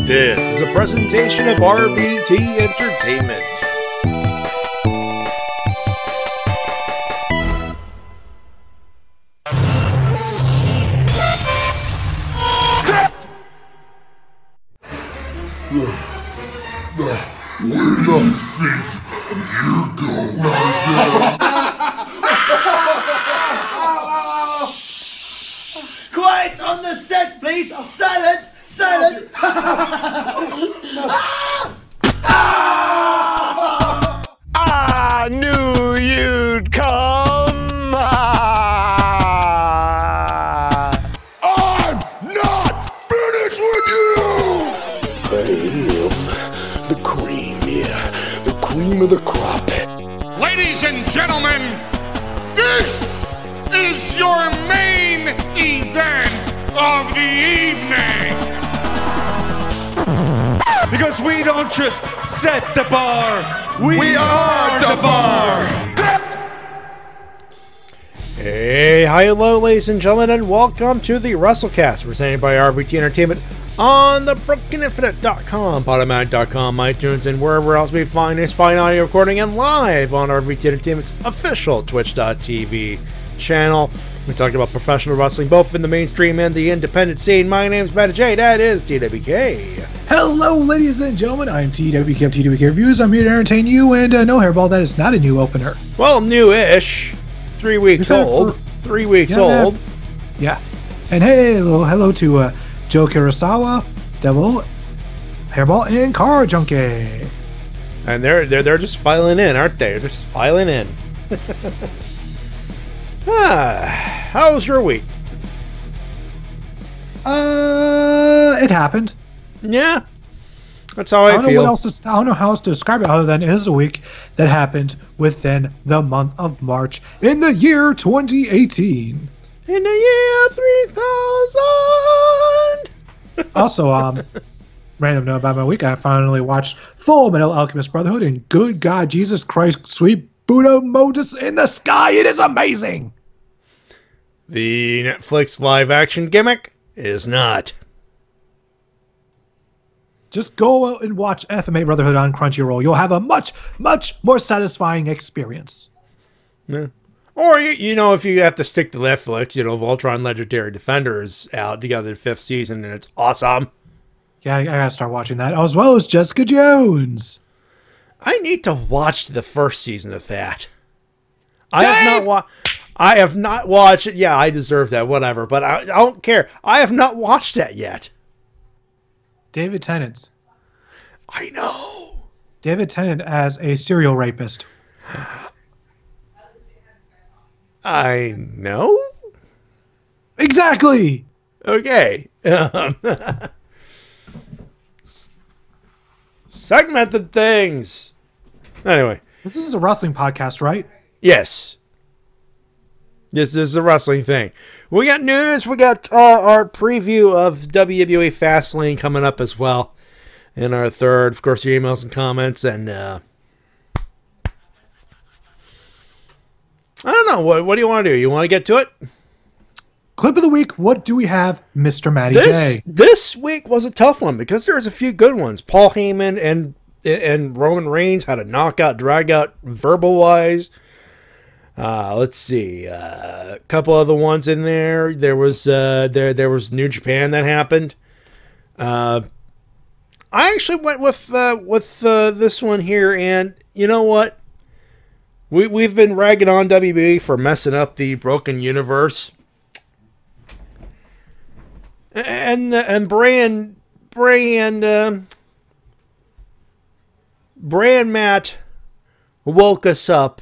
This is a presentation of RVT Entertainment. Quiet on the set, please! Oh, silence! Silence! I knew you'd come. I'm not finished with you. I am the cream, the cream of the crop. Ladies and gentlemen, this is your main event of the evening. Because we don't just set the bar, we are the bar. Hey, hi, hello, ladies and gentlemen, and welcome to the Wrestle-Cast, presented by RVT Entertainment on the BrokenInfinite.com, Podomatic.com, iTunes, and wherever else we find this fine audio recording, and live on RVT Entertainment's official Twitch.tv channel. We talked about professional wrestling, both in the mainstream and the independent scene. My name's Matty Jay, that is TWK. Hello, ladies and gentlemen. I'm TWK of TWK Reviews. I'm here to entertain you, and no, Hairball, that is not a new opener. Well, new-ish. 3 weeks old. 3 weeks old. Yeah. And hey, hello to Joe Kurosawa, Devil, Hairball, and Car Junkie. And they're just filing in, aren't they? They're just filing in. How was your week? It happened. Yeah, that's how I feel. I don't know how else to describe it other than it is a week that happened within the month of March in the year 2018. In the year 3000. Also, random note about my week, I finally watched Full Metal Alchemist Brotherhood, and good God, Jesus Christ, sweet Buddha Moses in the sky, it is amazing! The Netflix live-action gimmick is not. Just go out and watch FMA Brotherhood on Crunchyroll. You'll have a much, much more satisfying experience. Yeah. Or, you know, if you have to stick to Netflix, you know, Voltron Legendary Defender is out together the 5th season, and it's awesome. Yeah, I gotta start watching that, as well as Jessica Jones. I need to watch the first season of that. I have not watched it. Yeah, I deserve that, whatever. But I don't care. I have not watched that yet. David Tennant. I know. David Tennant as a serial rapist. I know? Exactly! Okay. Segmented things. Anyway. This is a wrestling podcast, right? Yes. This is a wrestling thing. We got news. We got our preview of WWE Fastlane coming up as well in our third. Of course, your emails and comments. And I don't know. What do you want to do? You want to get to it? Clip of the week. What do we have, Mr. Matty Jay? This week was a tough one because there's a few good ones. Paul Heyman and Roman Reigns had a knockout, drag out, verbal wise. Let's see. A couple other ones in there. There was New Japan that happened. I actually went with this one here, and you know what? We've been ragging on WB for messing up the broken universe. And Bray and Matt woke us up,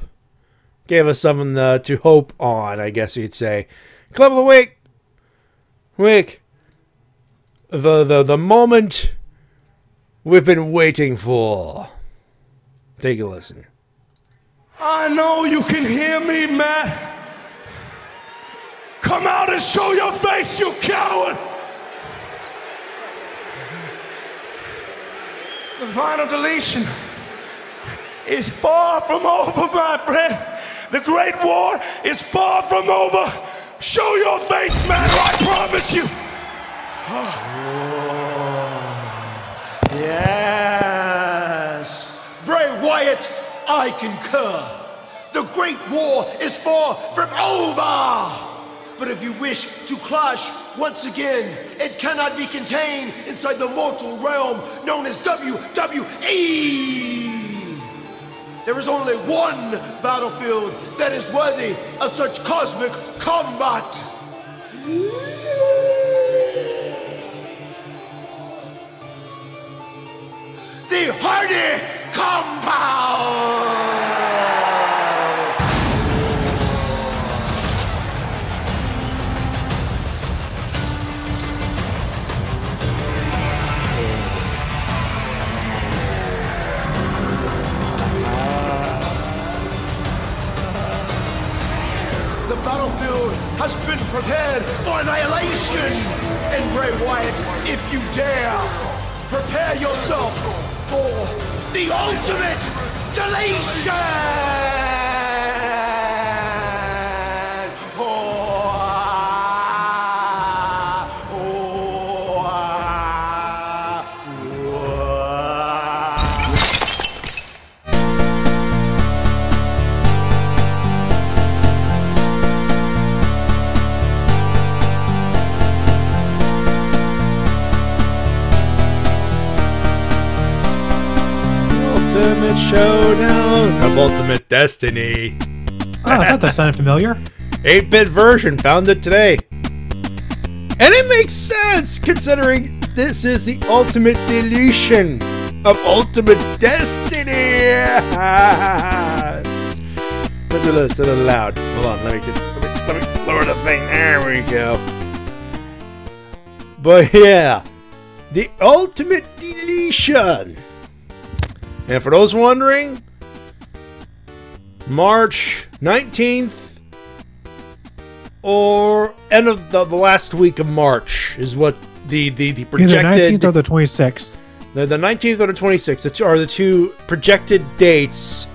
gave us something to hope on, I guess you'd say. Club of the week. The moment we've been waiting for. Take a listen. I know you can hear me, Matt. Come out and show your face, you coward! The final deletion is far from over, my friend. The Great War is far from over. Show your face, man, I promise you. Yes. Bray Wyatt, I concur. The Great War is far from over. But if you wish to clash once again, it cannot be contained inside the mortal realm known as WWE. There is only one battlefield that is worthy of such cosmic combat. The Hardy Compound! The battlefield has been prepared for annihilation! And Bray Wyatt, if you dare, prepare yourself for the ultimate deletion! Ultimate Showdown of Ultimate Destiny. Oh, I thought that sounded familiar. 8-bit version, found it today. And it makes sense considering this is the ultimate deletion of Ultimate Destiny. Yes. It's a little loud. Hold on, let me lower the thing. There we go. But yeah, the ultimate deletion. And for those wondering, March 19th or end of the last week of March is what the projected... Either 19th or the 26th. The 19th or the 26th are the two projected dates,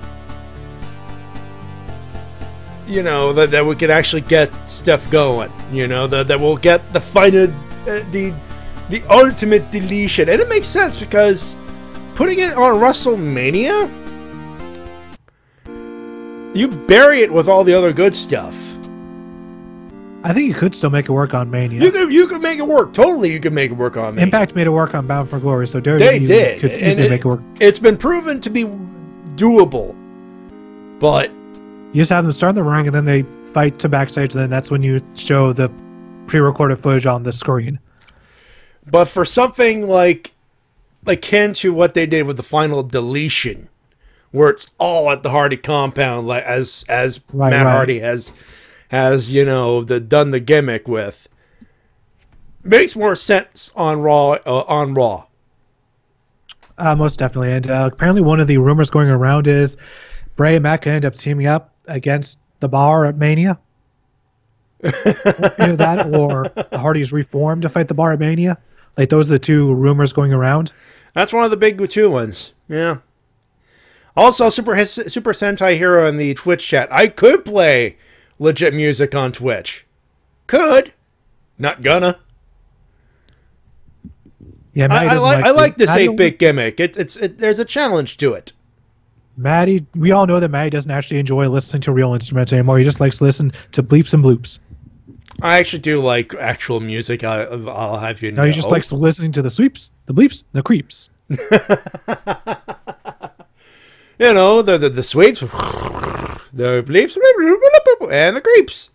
you know, that we could actually get stuff going. You know, that we'll get the final, the ultimate deletion. And it makes sense because putting it on WrestleMania, you bury it with all the other good stuff. I think you could still make it work on Mania. You could make it work. Totally, you could make it work on Mania. Impact made it work on Bound for Glory, so they did. Could easily make it work. It's been proven to be doable, but You just have them start in the ring, and then they fight to backstage, and then that's when you show the pre-recorded footage on the screen. But for something like akin to what they did with the final deletion, where it's all at the Hardy compound, like as Matt Hardy has you know done the gimmick with, makes more sense on Raw. Most definitely, and apparently one of the rumors going around is Bray and Matt could end up teaming up against the Bar at Mania. Either that, or the Hardys reformed to fight the Bar at Mania. Like, those are the two rumors going around. That's one of the big two ones. Yeah. Also, Super Sentai Hero in the Twitch chat. I could play legit music on Twitch. Could. Not gonna. Yeah, I like this 8-bit gimmick. There's a challenge to it. Matty, we all know that Matty doesn't actually enjoy listening to real instruments anymore. He just likes to listen to bleeps and bloops. I actually do like actual music. I'll have you know. No, he just likes listening to the sweeps, the bleeps, the creeps. You know, the sweeps, the bleeps, and the creeps.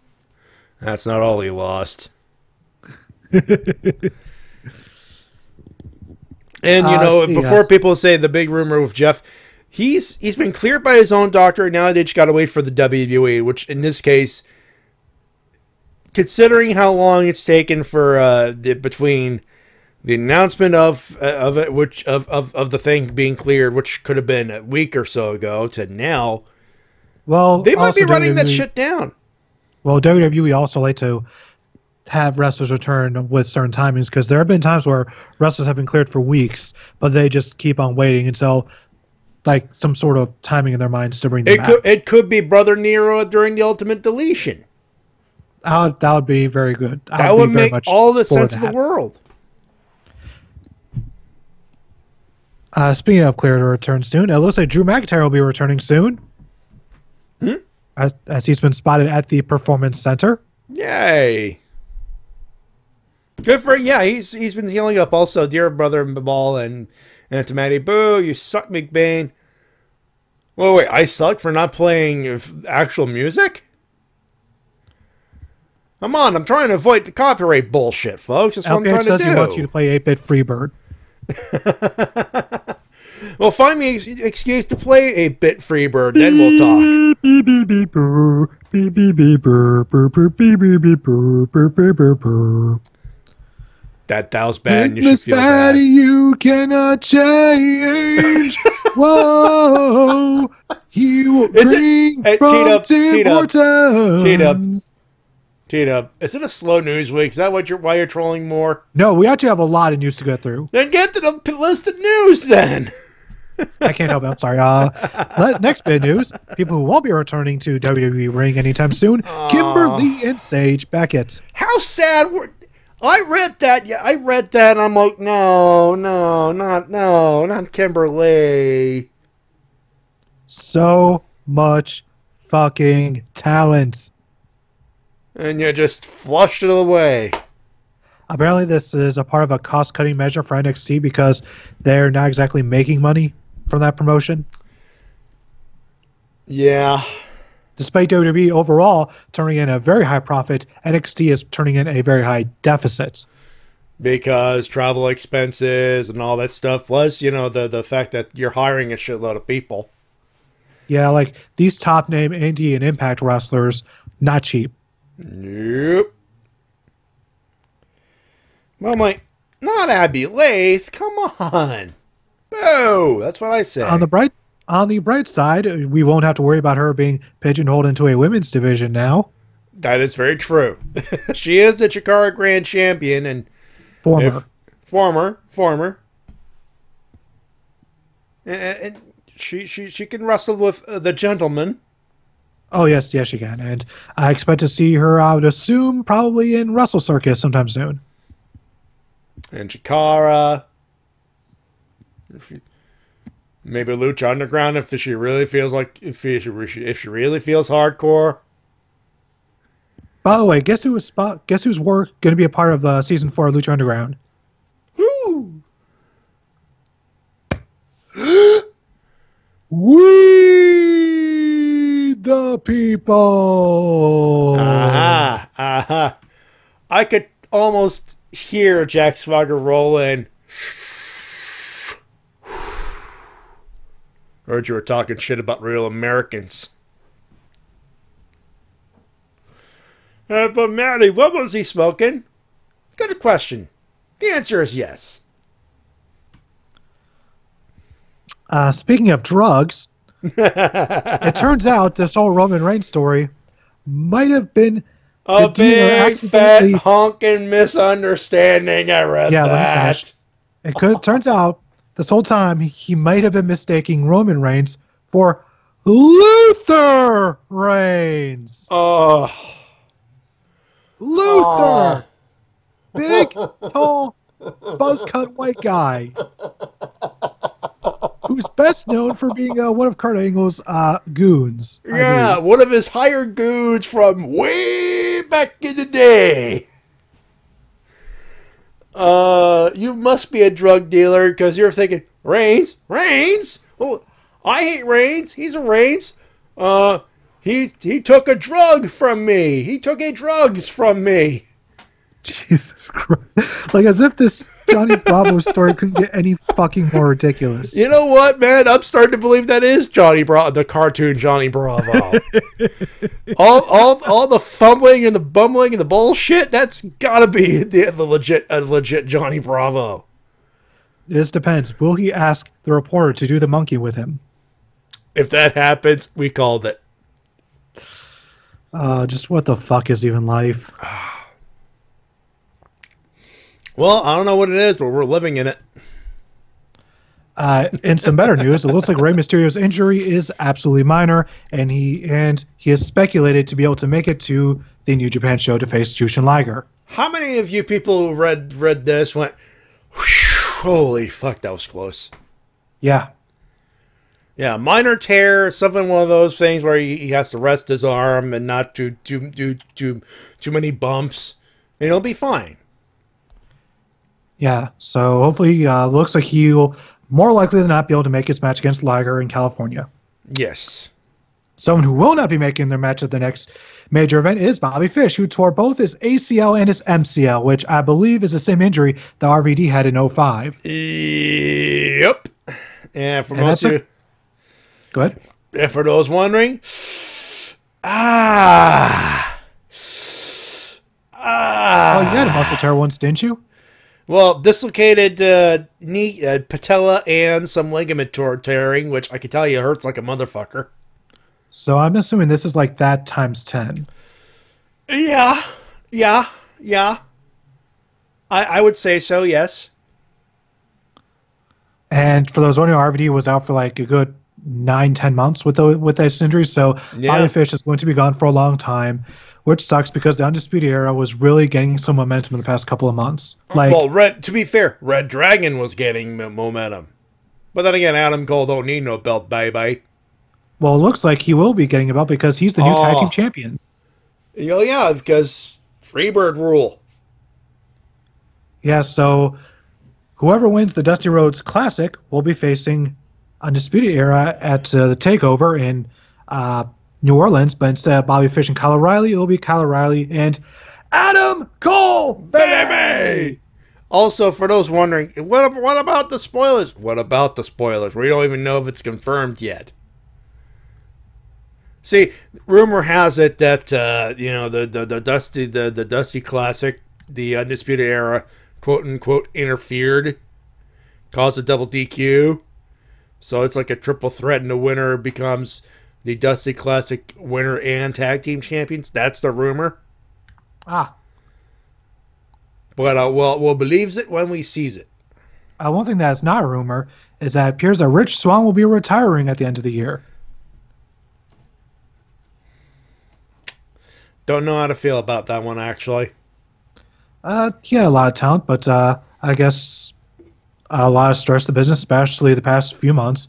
That's not all he lost. And you know, before people say the big rumor with Jeff, he's been cleared by his own doctor. Now they just got to wait for the WWE, which in this case, considering how long it's taken for between the announcement of it, which of the thing being cleared, which could have been a week or so ago, to now, well, they might be running that shit down. Well, WWE also like to have wrestlers return with certain timings, because there have been times where wrestlers have been cleared for weeks, but they just keep on waiting until like some sort of timing in their minds to bring them back. It could be Brother Nero during the Ultimate Deletion. That would be very good. That would make all the sense of the world. Speaking of clear to return soon, it looks like Drew McIntyre will be returning soon. As he's been spotted at the Performance Center. Yay. Good for he's been healing up also. Dear brother Ball and to Matty. Boo, you suck, McBain. Well, wait, I suck for not playing actual music? Come on, I'm trying to avoid the copyright bullshit, folks. That's what I'm trying to do. He wants you to play 8-Bit Freebird. Well, find me an excuse to play a bit Freebird, then we'll talk. That was bad, and you should feel bad. You cannot change. Whoa, you bring from T-Dub, is it a slow news week? Is that why you're trolling more? No, we actually have a lot of news to go through. Then get to the list of news, then. I can't help it. I'm sorry. Next bit of news. People who won't be returning to WWE Ring anytime soon. Kimberly and Sage Beckett. How sad I read that. Yeah, I read that, and I'm like, no, not Kimberly. So much fucking talent. And you just flushed it away. Apparently, this is a part of a cost-cutting measure for NXT because they're not exactly making money from that promotion. Yeah. Despite WWE overall turning in a very high profit, NXT is turning in a very high deficit. Because travel expenses and all that stuff, plus, the fact that you're hiring a shitload of people. Yeah, like these top-name indie and Impact wrestlers, not cheap. Nope. Well, I'm like, not Abby Lath. Come on. Boo. That's what I say. On the bright side, we won't have to worry about her being pigeonholed into a women's division now. That is very true. She is the Chikara Grand Champion and former. And she can wrestle with the gentleman. Oh, yes, she can. And I expect to see her, I would assume, probably in Wrestle Circus sometime soon. And Chikara. Maybe Lucha Underground if she really feels like if she really feels hardcore. By the way, guess who's going to be a part of season 4 of Lucha Underground? Woo! We the people. I could almost hear Jack Swagger roll in. Heard you were talking shit about real Americans. But Matty, what was he smoking? Good question. The answer is yes. Speaking of drugs, it turns out this whole Roman Reigns story might have been a big fat honking misunderstanding. I read that. Turns out this whole time he might have been mistaking Roman Reigns for Luther Reigns. Oh, Luther, big, tall, buzz-cut white guy, who's best known for being one of Kurt Angle's goons. Yeah, one of his hired goons from way back in the day. You must be a drug dealer because you're thinking, Reigns? Oh, I hate Reigns. He's a Reigns. He took a drug from me. He took drugs from me. Jesus Christ. Like, as if this Johnny Bravo story couldn't get any fucking more ridiculous. You know what, man? I'm starting to believe that is Johnny Bravo, the cartoon Johnny Bravo. all the fumbling and the bumbling and the bullshit, that's gotta be the legit Johnny Bravo. This depends. Will he ask the reporter to do the monkey with him? If that happens, we called it. Just what the fuck is even life? Well, I don't know what it is, but we're living in it. In some better news, it looks like Rey Mysterio's injury is absolutely minor, and he is speculated to be able to make it to the New Japan show to face Jushin Liger. How many of you people who read this went, holy fuck, that was close? Yeah. Yeah, minor tear, something one of those things where he has to rest his arm and not do too many bumps. And he'll be fine. Yeah. So hopefully, looks like he'll more likely than not be able to make his match against Liger in California. Yes. Someone who will not be making their match at the next major event is Bobby Fish, who tore both his ACL and his MCL, which I believe is the same injury that RVD had in 05. Yep. And for most of you... Go ahead. And for those wondering... Oh, you had a muscle tear once, didn't you? Well, dislocated knee, patella, and some ligament tearing, which I can tell you hurts like a motherfucker. So I'm assuming this is like that times 10. Yeah. I would say so, yes. And for those wondering, RVD was out for like a good 9-10 months with this injury, so yeah. Bobby Fish is going to be gone for a long time, which sucks because the Undisputed Era was really getting some momentum in the past couple of months. Well, to be fair, Red Dragon was getting momentum. But then again, Adam Cole don't need no belt, bye-bye. Well, it looks like he will be getting a belt because he's the new tag team champion. Oh, yeah, because Freebird rule. Yeah, so whoever wins the Dusty Rhodes Classic will be facing Undisputed Era at the TakeOver in New Orleans, but instead of Bobby Fish and Kyle O'Reilly, it will be Kyle O'Reilly and Adam Cole, baby! Also, for those wondering, what about the spoilers? What about the spoilers? We don't even know if it's confirmed yet. See, rumor has it that the Dusty Classic, the Undisputed Era, quote unquote, interfered, caused a double DQ. So it's like a triple threat, and the winner becomes the Dusty Classic winner and tag team champions. That's the rumor. But we'll believes it when we sees it. One thing that's not a rumor is that it appears that Rich Swann will be retiring at the end of the year. Don't know how to feel about that one, actually. He had a lot of talent, but I guess a lot of stress of the business, especially the past few months,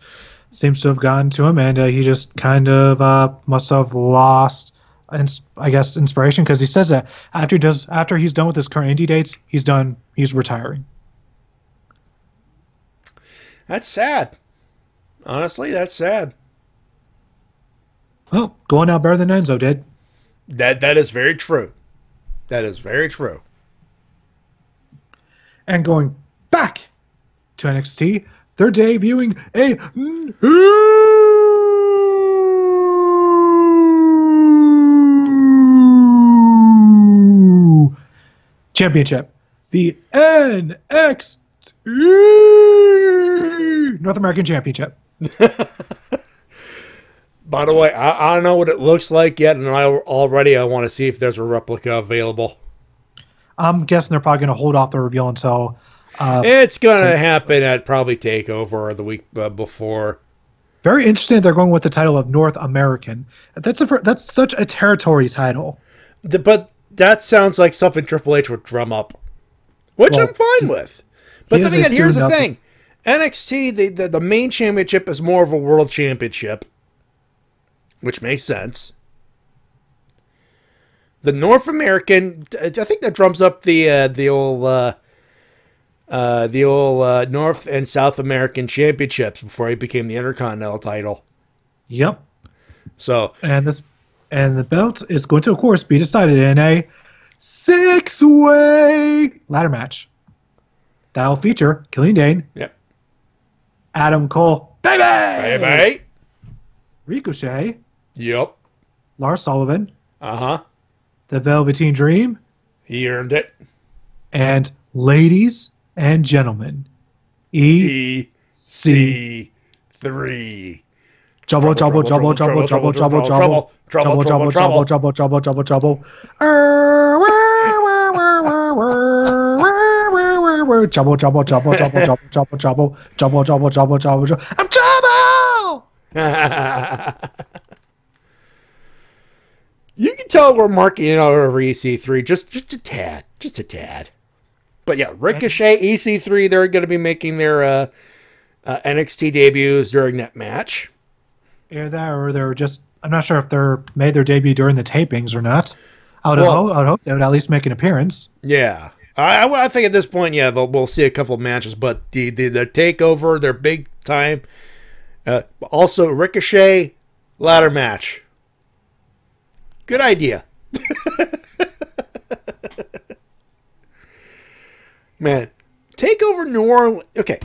seems to have gotten to him, and he just kind of must have lost, I guess, inspiration, because he says that after he's done with his current indie dates, he's retiring. That's sad. Honestly, that's sad. Well, going out better than Enzo did. That is very true. That is very true. And going back to NXT, they're debuting a championship. The NXT North American Championship. By the way, I don't know what it looks like yet, and I want to see if there's a replica available. I'm guessing they're probably going to hold off the reveal until... it's going to happen at probably TakeOver or the week before. Very interesting they're going with the title of North American. That's such a territory title. But that sounds like something Triple H would drum up, which I'm fine with. But then again, here's the thing. NXT, the main championship is more of a world championship, which makes sense. The North American, I think that drums up the old North and South American championships before he became the Intercontinental title. Yep. So and the belt is going to, of course, be decided in a 6-way ladder match. That'll feature Killian Dane. Yep. Adam Cole. Baby! Ricochet. Yep. Lars Sullivan. Uh-huh. The Velveteen Dream. He earned it. And ladies and gentlemen, EC3. Trouble. I'm trouble! You can tell we're marking it out over EC3 just a tad. Just a tad. But yeah, Ricochet, EC3, they're going to be making their NXT debuts during that match. Either that, or they're just, I'm not sure if they're made their debut during the tapings or not. I would hope they would at least make an appearance. Yeah. I think at this point, yeah, we'll see a couple of matches, but the takeover, their big time. Also, Ricochet ladder match. Good idea. Man, takeover New Orleans. Okay,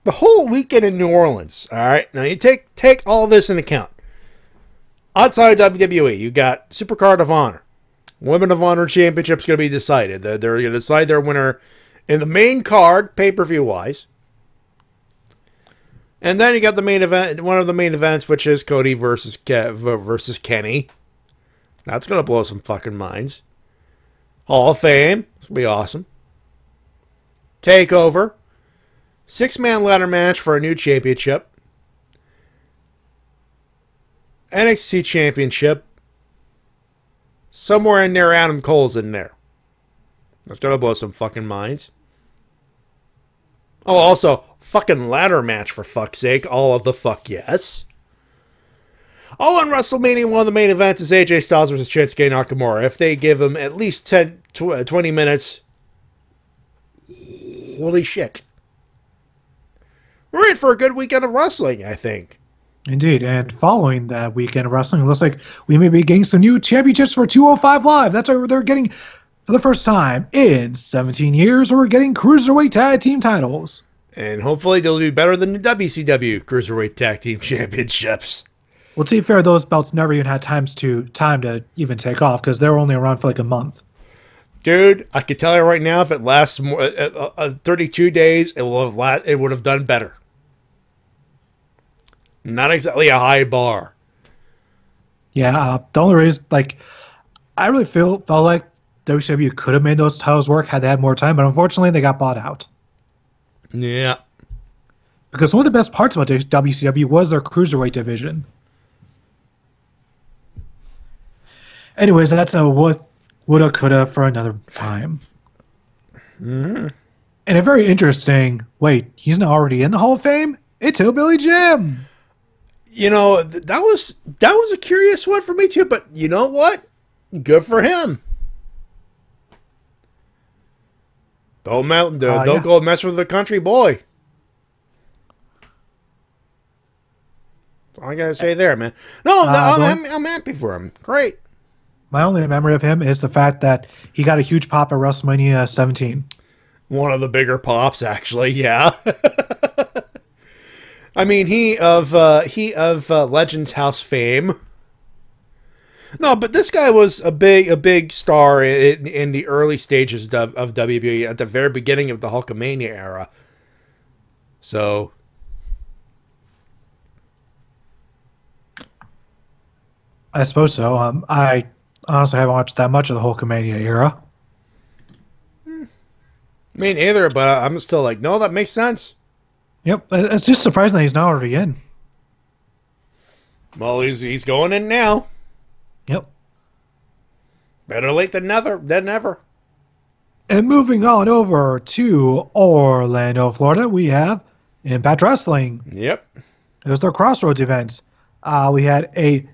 the whole weekend in New Orleans. All right, now you take all this into account. Outside WWE, you got Supercard of Honor. Women of Honor Championship's going to be decided. They're going to decide their winner in the main card, pay-per-view wise. And then you got the main event, one of the main events, which is Cody versus Kenny. That's going to blow some fucking minds. Hall of Fame. It's going to be awesome. Takeover. 6-man ladder match for a new championship. NXT Championship. Somewhere in there, Adam Cole's in there. That's going to blow some fucking minds. Oh, also, fucking ladder match, for fuck's sake. All of the fuck yes. Oh, in WrestleMania, one of the main events is AJ Styles versus Shinsuke Nakamura. If they give him at least 20 minutes, holy shit. We're in for a good weekend of wrestling, I think. Indeed, and following that weekend of wrestling, it looks like we may be getting some new championships for 205 Live. That's what they're getting for the first time in 17 years, or we're getting Cruiserweight Tag Team titles. And hopefully they'll do better than the WCW Cruiserweight Tag Team Championships. Well, to be fair, those belts never even had time to even take off, because they were only around for like a month. Dude, I can tell you right now, if it lasts more, 32 days, it would have done better. Not exactly a high bar. Yeah, the only reason, like, I really felt like WCW could have made those titles work had they had more time, but unfortunately they got bought out. Yeah. Because one of the best parts about WCW was their Cruiserweight division. Anyways, that's a woulda, coulda for another time. Mm-hmm. And a very interesting, wait, he's not already in the Hall of Fame? It's Hillbilly Jim! You know, that was a curious one for me too, but you know what? Good for him. Don't go mess with the country boy. That's all I gotta say there, man. No, I'm happy for him. Great. My only memory of him is the fact that he got a huge pop at WrestleMania 17. One of the bigger pops, actually. Yeah. I mean, he of Legends House fame. No, but this guy was a big star in the early stages of WWE at the very beginning of the Hulkamania era. So, I suppose so. I honestly haven't watched that much of the Hulkamania era. Me neither, but I'm still like, no, that makes sense. Yep, it's just surprising that he's not already in. Well, he's going in now. Yep. Better late than never. And moving on over to Orlando, Florida, we have Impact Wrestling. Yep. It was their Crossroads event. We had a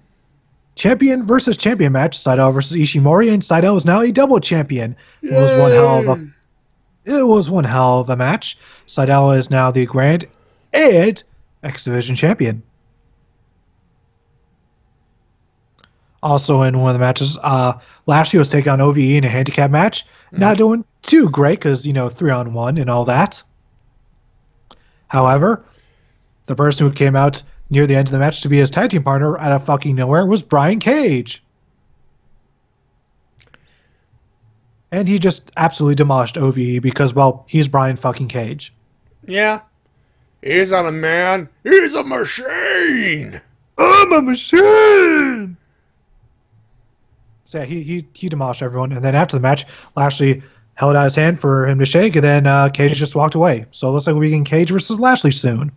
champion versus champion match, Seidel versus Ishimori, and Seidel is now a double champion. It was one hell of a match. Seidel is now the Grand and X Division champion. Also in one of the matches, Lashley was taking on OVE in a handicap match. Not doing too great because, 3-on-1 and all that. However, the person who came out near the end of the match to be his tag team partner out of fucking nowhere was Brian Cage. And he just absolutely demolished OVE because, well, he's Brian fucking Cage. Yeah. He's not a man. He's a machine. I'm a machine. So yeah, he demolished everyone. And then after the match, Lashley held out his hand for him to shake, and then Cage just walked away. So it looks like we're getting Cage versus Lashley soon.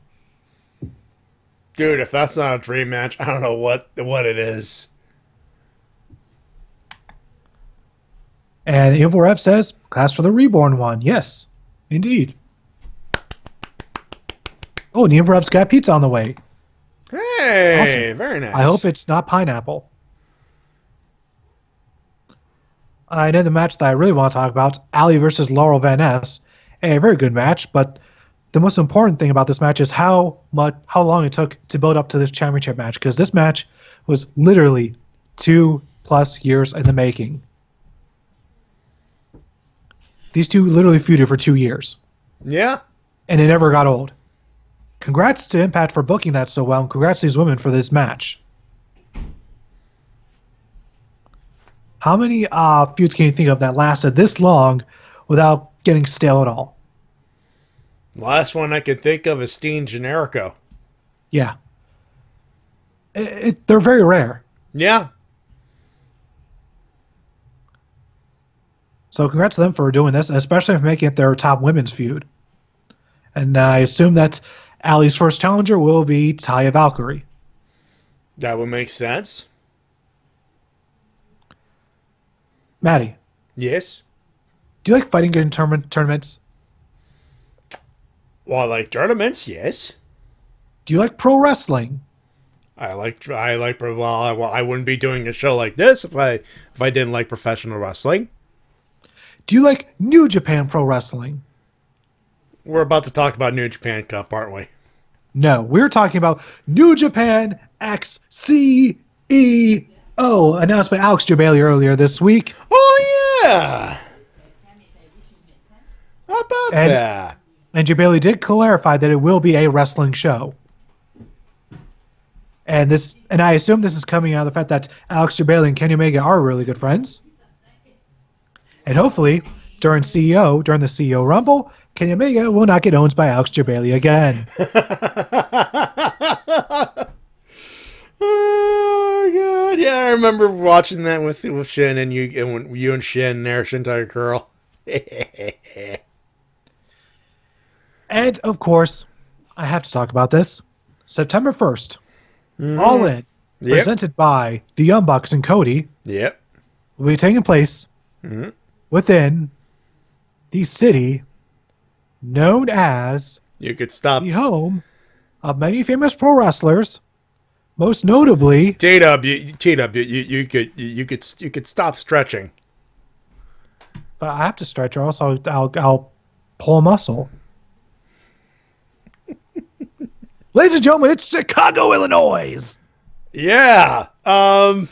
Dude, if that's not a dream match, I don't know what it is. And Evil Rep says, class for the Reborn one. Yes, indeed. Oh, Neil Rubb's got pizza on the way. Hey, Awesome. very nice. I hope it's not pineapple. I know the match that I really want to talk about, Ali versus Laurel Van Ness. A very good match, but the most important thing about this match is how long it took to build up to this championship match, because this match was literally 2+ years in the making. These two literally feuded for 2 years. Yeah. And it never got old. Congrats to Impact for booking that so well, and congrats to these women for this match. How many feuds can you think of that lasted this long without getting stale at all? Last one I could think of is Steen Generico. Yeah. They're very rare. Yeah. So congrats to them for doing this, especially for making it their top women's feud. And I assume that Ali's first challenger will be Taya Valkyrie. That would make sense. Matty, Yes. do you like fighting game tournaments? Well, I like tournaments, yes. Do you like pro wrestling? I wouldn't be doing a show like this if I didn't like professional wrestling. Do you like New Japan Pro Wrestling? We're about to talk about New Japan Cup, aren't we? No, we're talking about New Japan X CEO, announced by Alex Jabali earlier this week. Oh, yeah! How about that? And Jabali did clarify that it will be a wrestling show. And I assume this is coming out of the fact that Alex Jabali and Kenny Omega are really good friends. And hopefully, during the CEO Rumble, Kenny Omega will not get owned by Alex Jabali again. Oh, God. Yeah, I remember watching that with Shin and you and Shin there, Shintai Curl. And, of course, I have to talk about this. September 1st, All In, presented by the Young Bucks and Cody, Yep. will be taking place within the city known as You could stop. the home of many famous pro wrestlers, most notably TW, you could stop stretching. but I have to stretch or else I'll pull a muscle. Ladies and gentlemen, it's Chicago, Illinois. Yeah. So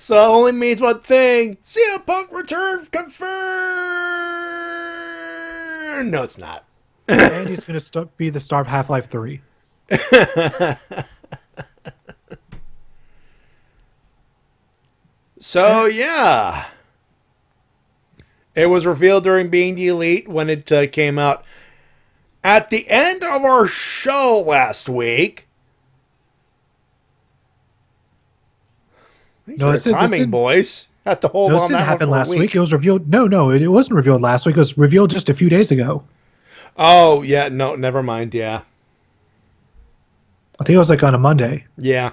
it only means one thing. CM Punk return confirmed. No, it's not. And he's going to be the star of Half-Life 3. So, yeah. It was revealed during Being the Elite when it came out. At the end of our show last week. No, These are timing, boys. Have to hold No, on this didn't that happen one for last a week. It was revealed. No, it wasn't revealed last week. It was revealed just a few days ago. Oh, yeah. No, never mind. Yeah. I think it was like on a Monday. Yeah.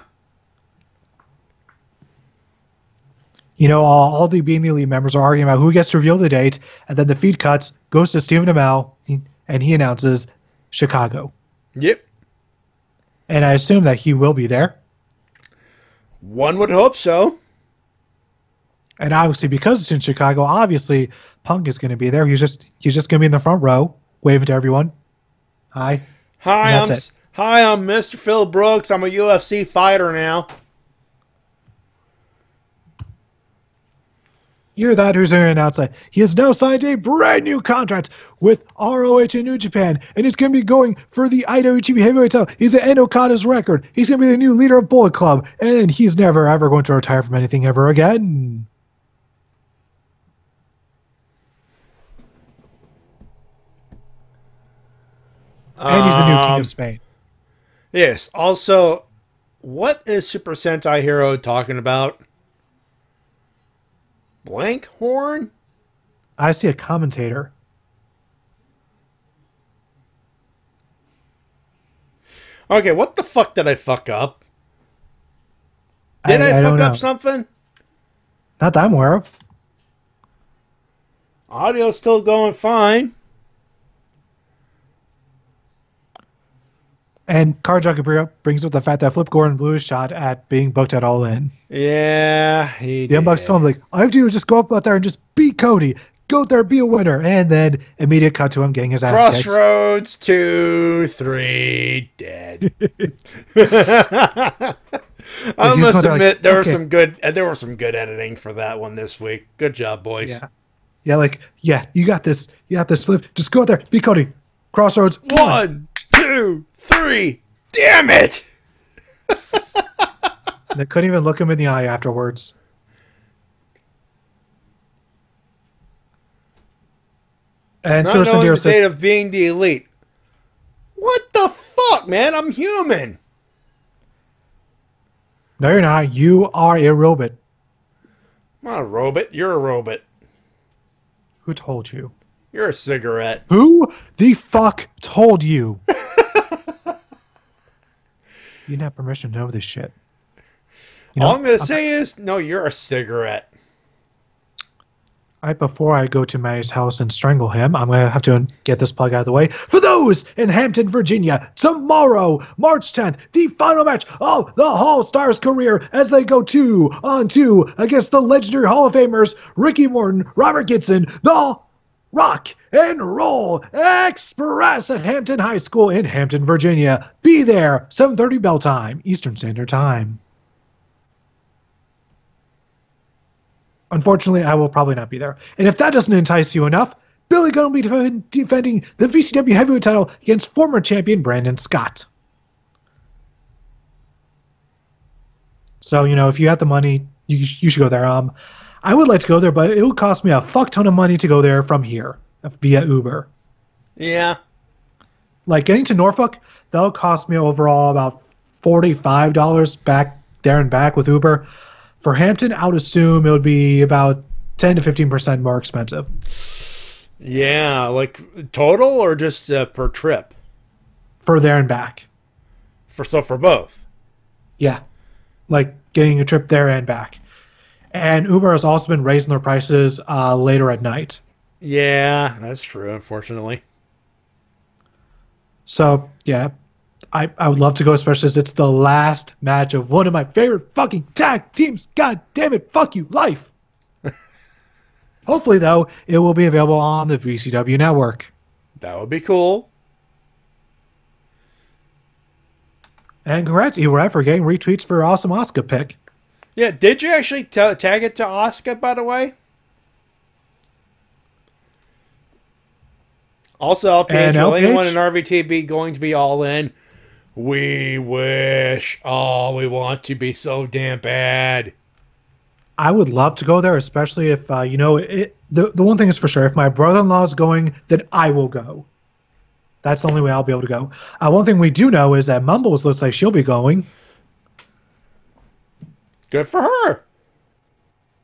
You know, all the Being the Elite members are arguing about who gets to reveal the date, and then the feed cuts, goes to Stephen Amell, and he announces Chicago. Yep. And I assume that he will be there. One would hope so. And obviously, because it's in Chicago, obviously Punk is going to be there. He's just going to be in the front row, waving to everyone. Hi. Hi, I'm it. Mr. Phil Brooks. I'm a UFC fighter now. You're that who's going to announce that he has now signed a brand new contract with ROH in New Japan, and he's going to be going for the IWGP Heavyweight title. He's at Okada's record. He's going to be the new leader of Bullet Club, and he's never ever going to retire from anything ever again. And he's the new King of Spain. Yes. Also, what is Super Sentai Hero talking about? Blank horn? I see a commentator. Okay, what the fuck did I fuck up? Did I fuck up something? Not that I'm aware of. Audio's still going fine. And Car Jockey brings up the fact that Flip Gordon blew his shot at being booked at All In. Yeah, he The Young Bucks told him, like, all you have to do is just go up out there and just beat Cody. Go out there, be a winner. And then immediate cut to him getting his ass kicked. Crossroads 2, 3, dead. I must admit there was some good editing for that one this week. Good job, boys. Yeah, you got this. You got this, Flip. Just go out there, beat Cody. Crossroads 1, 2, 3. Damn it! And they couldn't even look him in the eye afterwards. And not so knowing Sandero the says, state of being the elite. What the fuck, man? I'm human. no, you're not. You are a robot. I'm not a robot. You're a robot. Who told you? You're a cigarette. Who the fuck told you? You didn't have permission to know this shit. All I'm going to say is, no, you're a cigarette. Before I go to Matty's house and strangle him, I'm going to have to get this plug out of the way. For those in Hampton, Virginia, tomorrow, March 10th, the final match of the Hall Stars career as they go 2-on-2 against the legendary Hall of Famers Ricky Morton, Robert Gibson, the Rock and Roll Express at Hampton High School in Hampton, Virginia. Be there, 7:30 bell time, Eastern Standard Time. Unfortunately, I will probably not be there. And if that doesn't entice you enough, Billy Gunn will be defending the VCW Heavyweight title against former champion Brandon Scott. So, if you have the money, you should go there. I would like to go there, but it would cost me a fuck ton of money to go there from here via Uber. Yeah. Like getting to Norfolk, that'll cost me overall about $45 back there and back with Uber. For Hampton, I would assume it would be about 10 to 15% more expensive. Yeah, like total or just per trip? For there and back. For both? Yeah. Like getting a trip there and back. And Uber has also been raising their prices later at night. Yeah, that's true, unfortunately. So, yeah. I would love to go, especially as it's the last match of one of my favorite fucking tag teams. God damn it, fuck you, life. Hopefully, though, it will be available on the VCW network. That would be cool. And congrats, E-Rap, for getting retweets for awesome Asuka pick. Yeah, did you actually tag it to Asuka, by the way? Also, LPH, will anyone in RVT be going to be all in? We wish. Oh, we want to be so damn bad. I would love to go there, especially if, the one thing is for sure, if my brother-in-law is going, then I will go. That's the only way I'll be able to go. One thing we do know is that Mumbles looks like she'll be going. Good for her.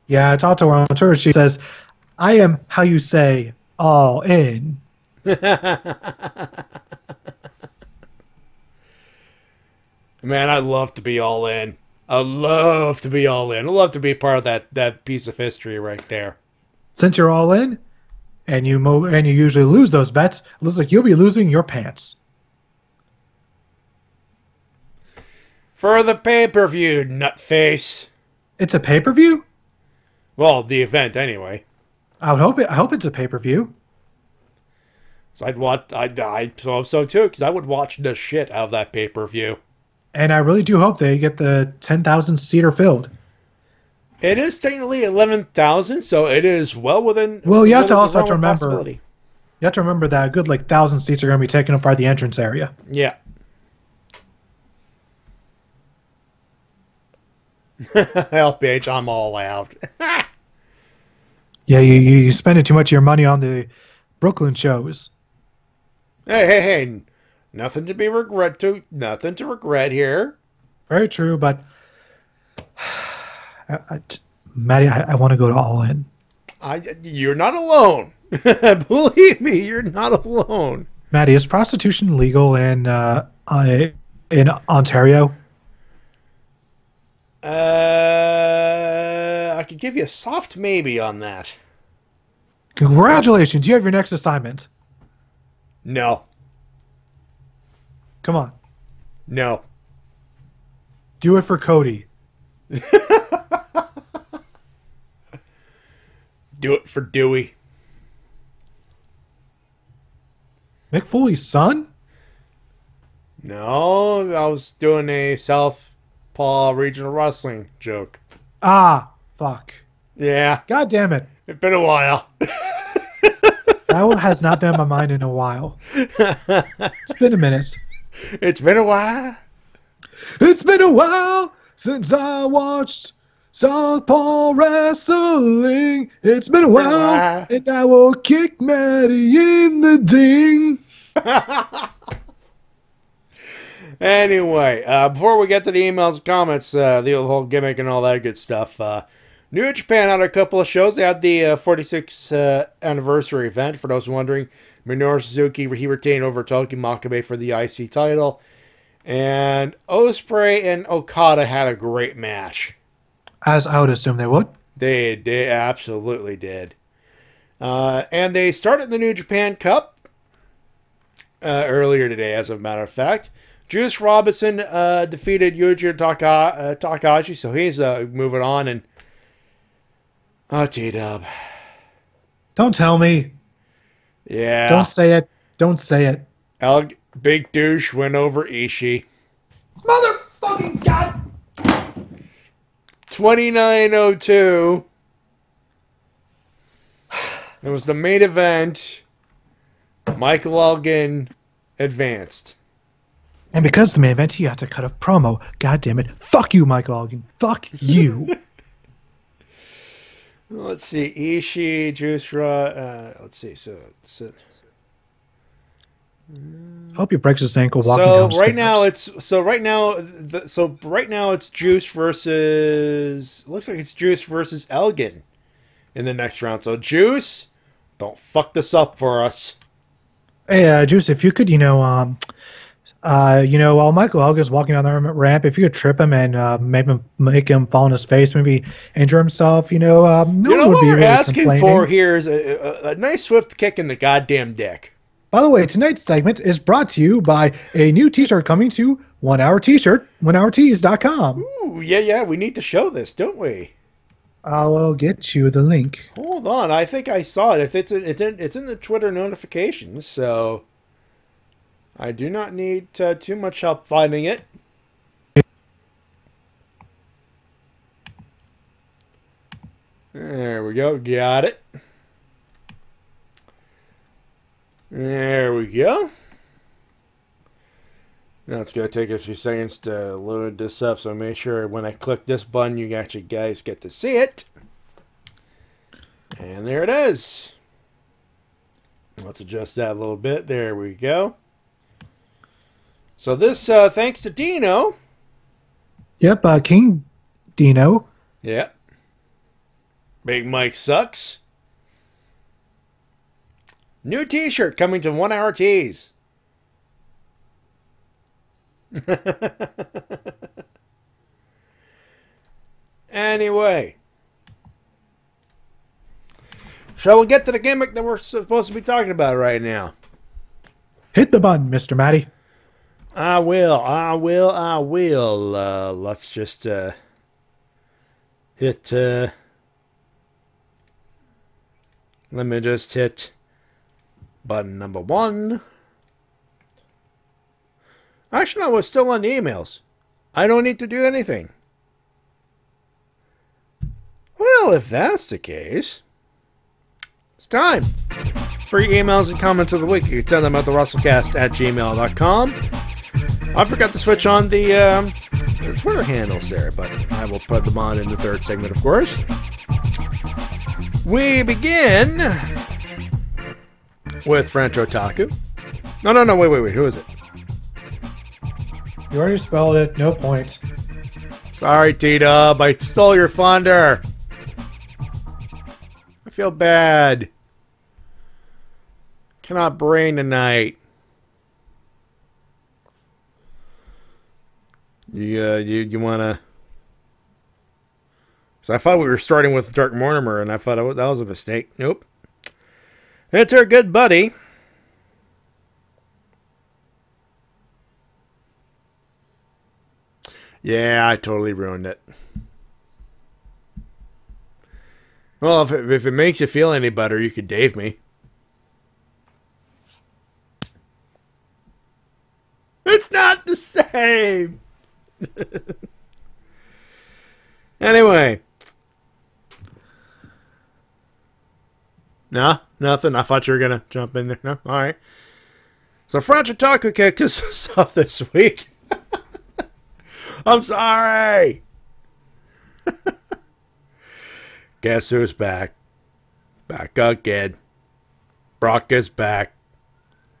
Yeah, I talked to her on Twitter. She says, I am, how you say, all in. Man, I'd love to be all in. I'd love to be all in. I'd love to be part of that piece of history right there. Since you're all in, and you usually lose those bets, it looks like you'll be losing your pants. For the pay-per-view, nutface. It's a pay-per-view? Well, the event anyway. I hope it's a pay-per-view. So I'd so too, because I would watch the shit out of that pay-per-view. And I really do hope they get the 10,000 seater filled. It is technically 11,000, so it is well within. Well, you have to also remember. You have to remember that a good 1,000 seats are going to be taken up by the entrance area. Yeah. LPH, I'm all out. Yeah, you spending too much of your money on the Brooklyn shows. Hey, nothing to regret here. Very true, but Matty, I want to go to All In. You're not alone. Believe me, you're not alone. Matty, is prostitution legal in Ontario? I could give you a soft maybe on that. Congratulations, you have your next assignment. No. Come on. No. Do it for Cody. Do it for Dewey. Mick Foley's son? No, I was doing a Southpaw Regional Wrestling joke. Ah, fuck. Yeah. God damn it. It's been a while. That one has not been on my mind in a while. It's been a minute. It's been a while. It's been a while since I watched Southpaw Wrestling. It's been a while, and I will kick Matty in the ding. Anyway, before we get to the emails and comments, the whole gimmick and all that good stuff, New Japan had a couple of shows. They had the 46th anniversary event, for those wondering. Minoru Suzuki, he retained over Toki Makabe for the IC title. And Ospreay and Okada had a great match. As I would assume they would. They absolutely did. And they started the New Japan Cup earlier today, as a matter of fact. Juice Robinson defeated Yujiro Takahashi, so he's moving on. And T-Dub. Don't tell me. Yeah. Don't say it. Don't say it. Big Douche went over Ishii. Motherfucking God. 29:02. It was the main event. Michael Elgin advanced. And because the main event, he had to cut a promo. God damn it. Fuck you, Michael Elgin. Fuck you. Let's see. Ishii, Juice Raw. Let's see. So Hope he breaks his ankle walking downstairs. Right now it's Juice versus. Looks like it's Juice versus Elgin in the next round. So Juice, don't fuck this up for us. Hey, Juice, if you could, while Michael Elgin's walking down the ramp, if you could trip him and make him fall on his face, maybe injure himself, no one would what be we're really asking for here is a nice swift kick in the goddamn dick. By the way, tonight's segment is brought to you by a new t-shirt coming to 1 Hour T-shirt, 1hourtees.com. Ooh, yeah, we need to show this, don't we? I will get you the link. Hold on, I think I saw it. If it's in the Twitter notifications, so I do not need too much help finding it. There we go. Got it. There we go. Now it's going to take a few seconds to load this up, so make sure when I click this button, you actually guys get to see it. And there it is. Let's adjust that a little bit. There we go. So this, thanks to Dino. Yep, King Dino. Yep. Big Mike sucks. New t-shirt coming to 1 Hour Tees. Anyway. Shall we get to the gimmick that we're supposed to be talking about right now? Hit the button, Mr. Matty. I will. Let's just hit. Let me just hit button number 1. Actually, no, we're still on the emails. I don't need to do anything. Well, if that's the case, it's time for your emails and comments of the week. You can send them at Wrestle-Cast@gmail.com. I forgot to switch on the Twitter handles there, but I will put them on in the third segment, of course. We begin with French Otaku. No, wait, who is it? You already spelled it, no point. Sorry, T-Dub, I stole your thunder. I feel bad. Cannot brain tonight. You wanna? So I thought we were starting with Dark Mortimer, and I thought that was a mistake. Nope. It's our good buddy. Yeah, I totally ruined it. Well, if it makes you feel any better, you could Dave me. It's not the same. Anyway. No, nothing. I thought you were going to jump in there. No? All right. So French Otaku kicked us off this week. I'm sorry. Guess who's back? Back again. Brock is back.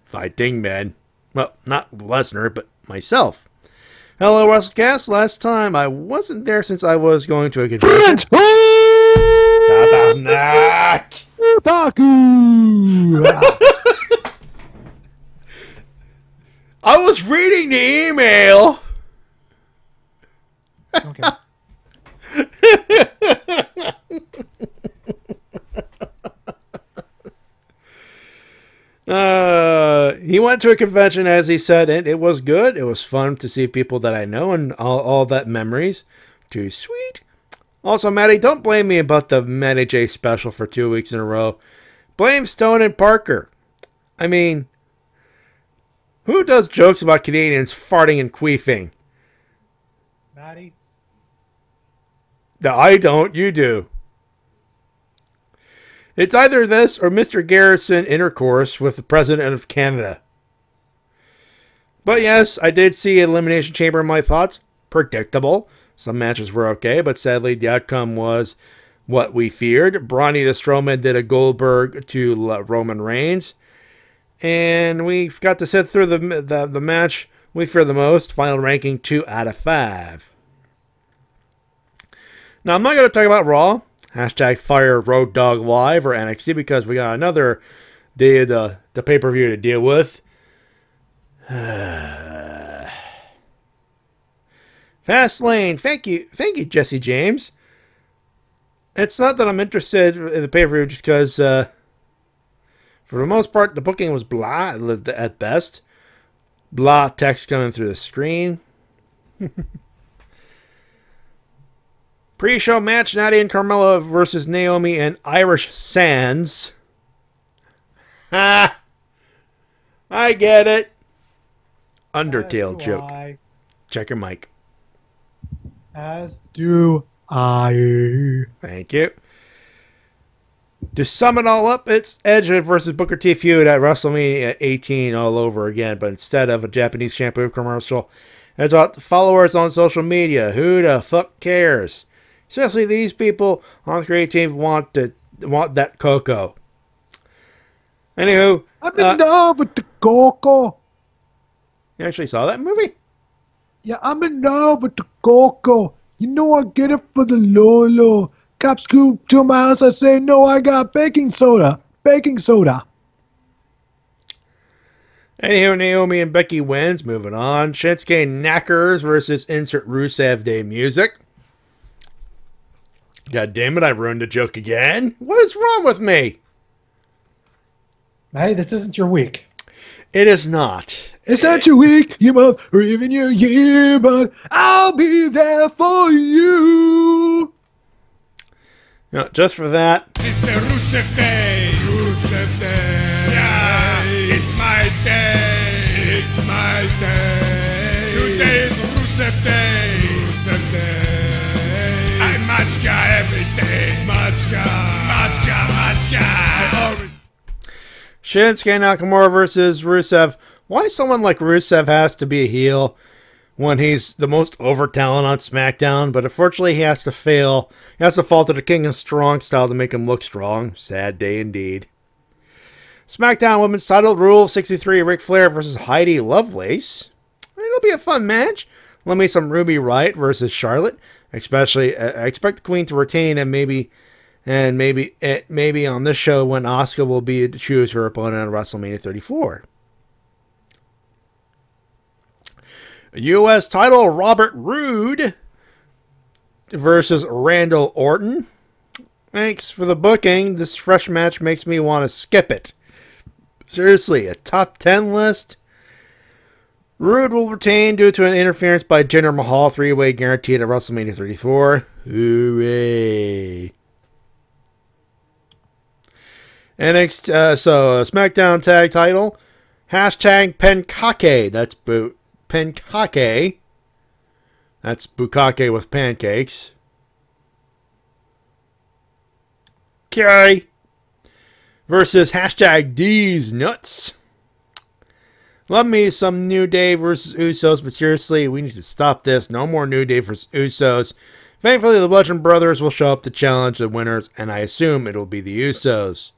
Fighting men. Well, not Lesnar, but myself. Hello, Wrestle-Cast. Last time I wasn't there since I was going to a convention. I was reading the email. Okay. He went to a convention, as he said, and it was good. It was fun to see people that I know and all that memories. Too sweet. Also, Matty, don't blame me about the Matty Jay special for 2 weeks in a row. Blame Stone and Parker. I mean, who does jokes about Canadians farting and queefing? Matty? No, I don't. You do. It's either this or Mr. Garrison intercourse with the President of Canada. But yes, I did see Elimination Chamber in my thoughts. Predictable. Some matches were okay, but sadly the outcome was what we feared. Brawny the Strowman did a Goldberg to Roman Reigns. And we got to sit through the match we fear the most. Final ranking 2 out of 5. Now, I'm not going to talk about Raw. Hashtag Fire Road Dogg Live or NXT because we got another day of the pay-per-view to deal with. Fastlane. Thank you, Jesse James. It's not that I'm interested in the pay-per-view just because, for the most part, the booking was blah at best. Blah text coming through the screen. Pre-show match, Nadia and Carmella versus Naomi and Irish Sands. Ha! I get it. Undertale joke. Check your mic. As do I. Thank you. To sum it all up, it's Edge versus Booker T feud at WrestleMania 18 all over again, but instead of a Japanese shampoo commercial, it's about the followers on social media. Who the fuck cares? Especially these people on the creative team want that cocoa. Anywho, I'm in love with the cocoa. You actually saw that movie? Yeah, I'm in love with the cocoa. You know I get it for the Lolo. Cop scoop to my house. I say no. I got baking soda. Baking soda. Anywho, Naomi and Becky wins. Moving on. Shinsuke Knackers versus insert Rusev Day music. God damn it, I ruined the joke again. What is wrong with me? Matty, this isn't your week. It is not. It's not your week, your month, or even your year, but I'll be there for you. No, just for that. It's the Rusev Day. Rusev Day. Yeah, it's my day. It's my day. Today is Rusev Day. Rusev Day. I matchka every day. Matchka. Matchka. Matchka. I always. Shinsuke Nakamura versus Rusev. Why someone like Rusev has to be a heel when he's the most over talent on SmackDown, but unfortunately he has to fail. He has to fall to the King of Strong style to make him look strong. Sad day indeed. SmackDown Women's title, Rule 63, Ric Flair versus Heidi Lovelace. It'll be a fun match. Let me some Ruby Riott versus Charlotte. Especially, I expect the Queen to retain and maybe on this show when Asuka will be to choose her opponent on WrestleMania 34. U.S. title, Robert Roode versus Randall Orton. Thanks for the booking. This fresh match makes me want to skip it. Seriously, a top 10 list? Rude will retain due to an interference by Jinder Mahal, 3-way guaranteed at WrestleMania 34. Hooray. SmackDown tag title. Hashtag Penkake. That's Penkake. That's Bukake with pancakes. Okay. Versus hashtag D's Nuts. Love me some New Day versus Usos, but seriously, we need to stop this. No more New Day versus Usos. Thankfully, the Bludgeon Brothers will show up to challenge the winners, and I assume it'll be the Usos.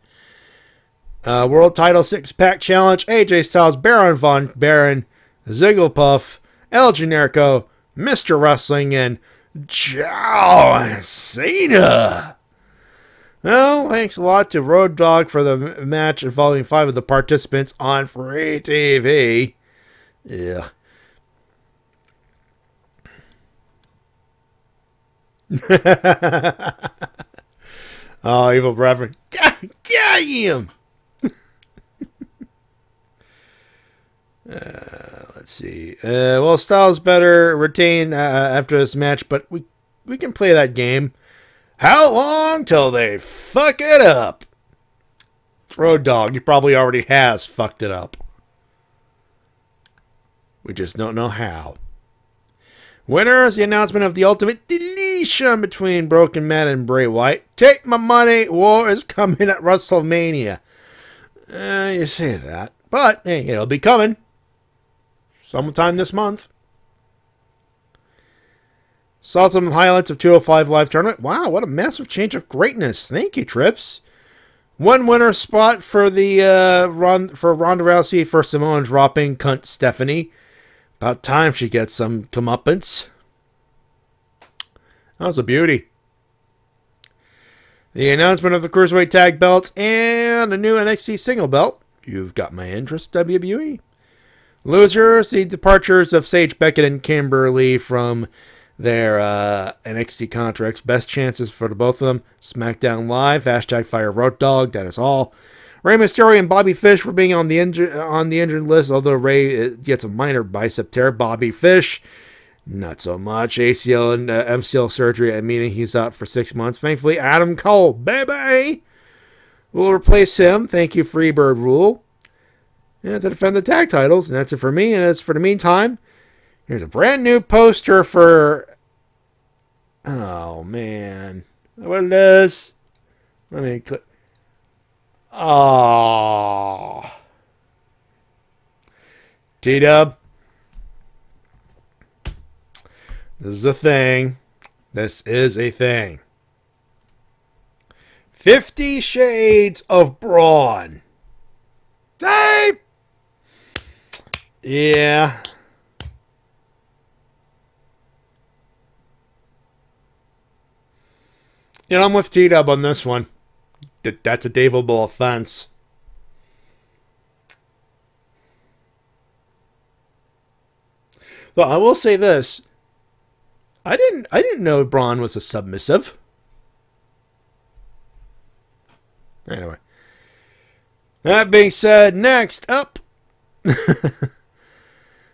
World Title 6-Pack Challenge. AJ Styles, Baron Von Baron, Zigglepuff, El Generico, Mr. Wrestling, and John Cena. Well, thanks a lot to Road Dogg for the match involving 5 of the participants on free TV. Yeah. Oh, evil Reverend. Got him! Let's see. Well, Styles better retain after this match, but we can play that game. How long till they fuck it up? It's Road Dogg. He probably already has fucked it up. We just don't know how. Winner is the announcement of the ultimate deletion between Broken Man and Bray Wyatt. Take my money. War is coming at WrestleMania. You say that. But, hey, it'll be coming. Sometime this month. Saw some highlights of 205 Live Tournament. Wow, what a massive change of greatness. Thank you, Trips. One winner spot for the for Ronda Rousey for Samoan dropping cunt Stephanie. About time she gets some comeuppance. That was a beauty. The announcement of the Cruiserweight Tag Belts and a new NXT Single Belt. You've got my interest, WWE. Losers, the departures of Sage Beckett and Kimberly from their NXT contracts. Best chances for the both of them. SmackDown Live, hashtag Fire Road Dogg, that is all. Rey Mysterio and Bobby Fish for being on the injured list, although Rey gets a minor bicep tear. Bobby Fish, not so much. ACL and MCL surgery, meaning he's out for 6 months. Thankfully, Adam Cole, baby, will replace him. Thank you, Freebird Rule. And to defend the tag titles. And that's it for me. And as for the meantime, here's a brand new poster for... Oh, man. What it is? Let me click. Oh. T-Dub. This is a thing. This is a thing. 50 Shades of Braun. Dave! Yeah. You know, I'm with T-Dub on this one. That's a Daveable offense. Well, I will say this. I didn't know Braun was a submissive. Anyway. That being said, next up.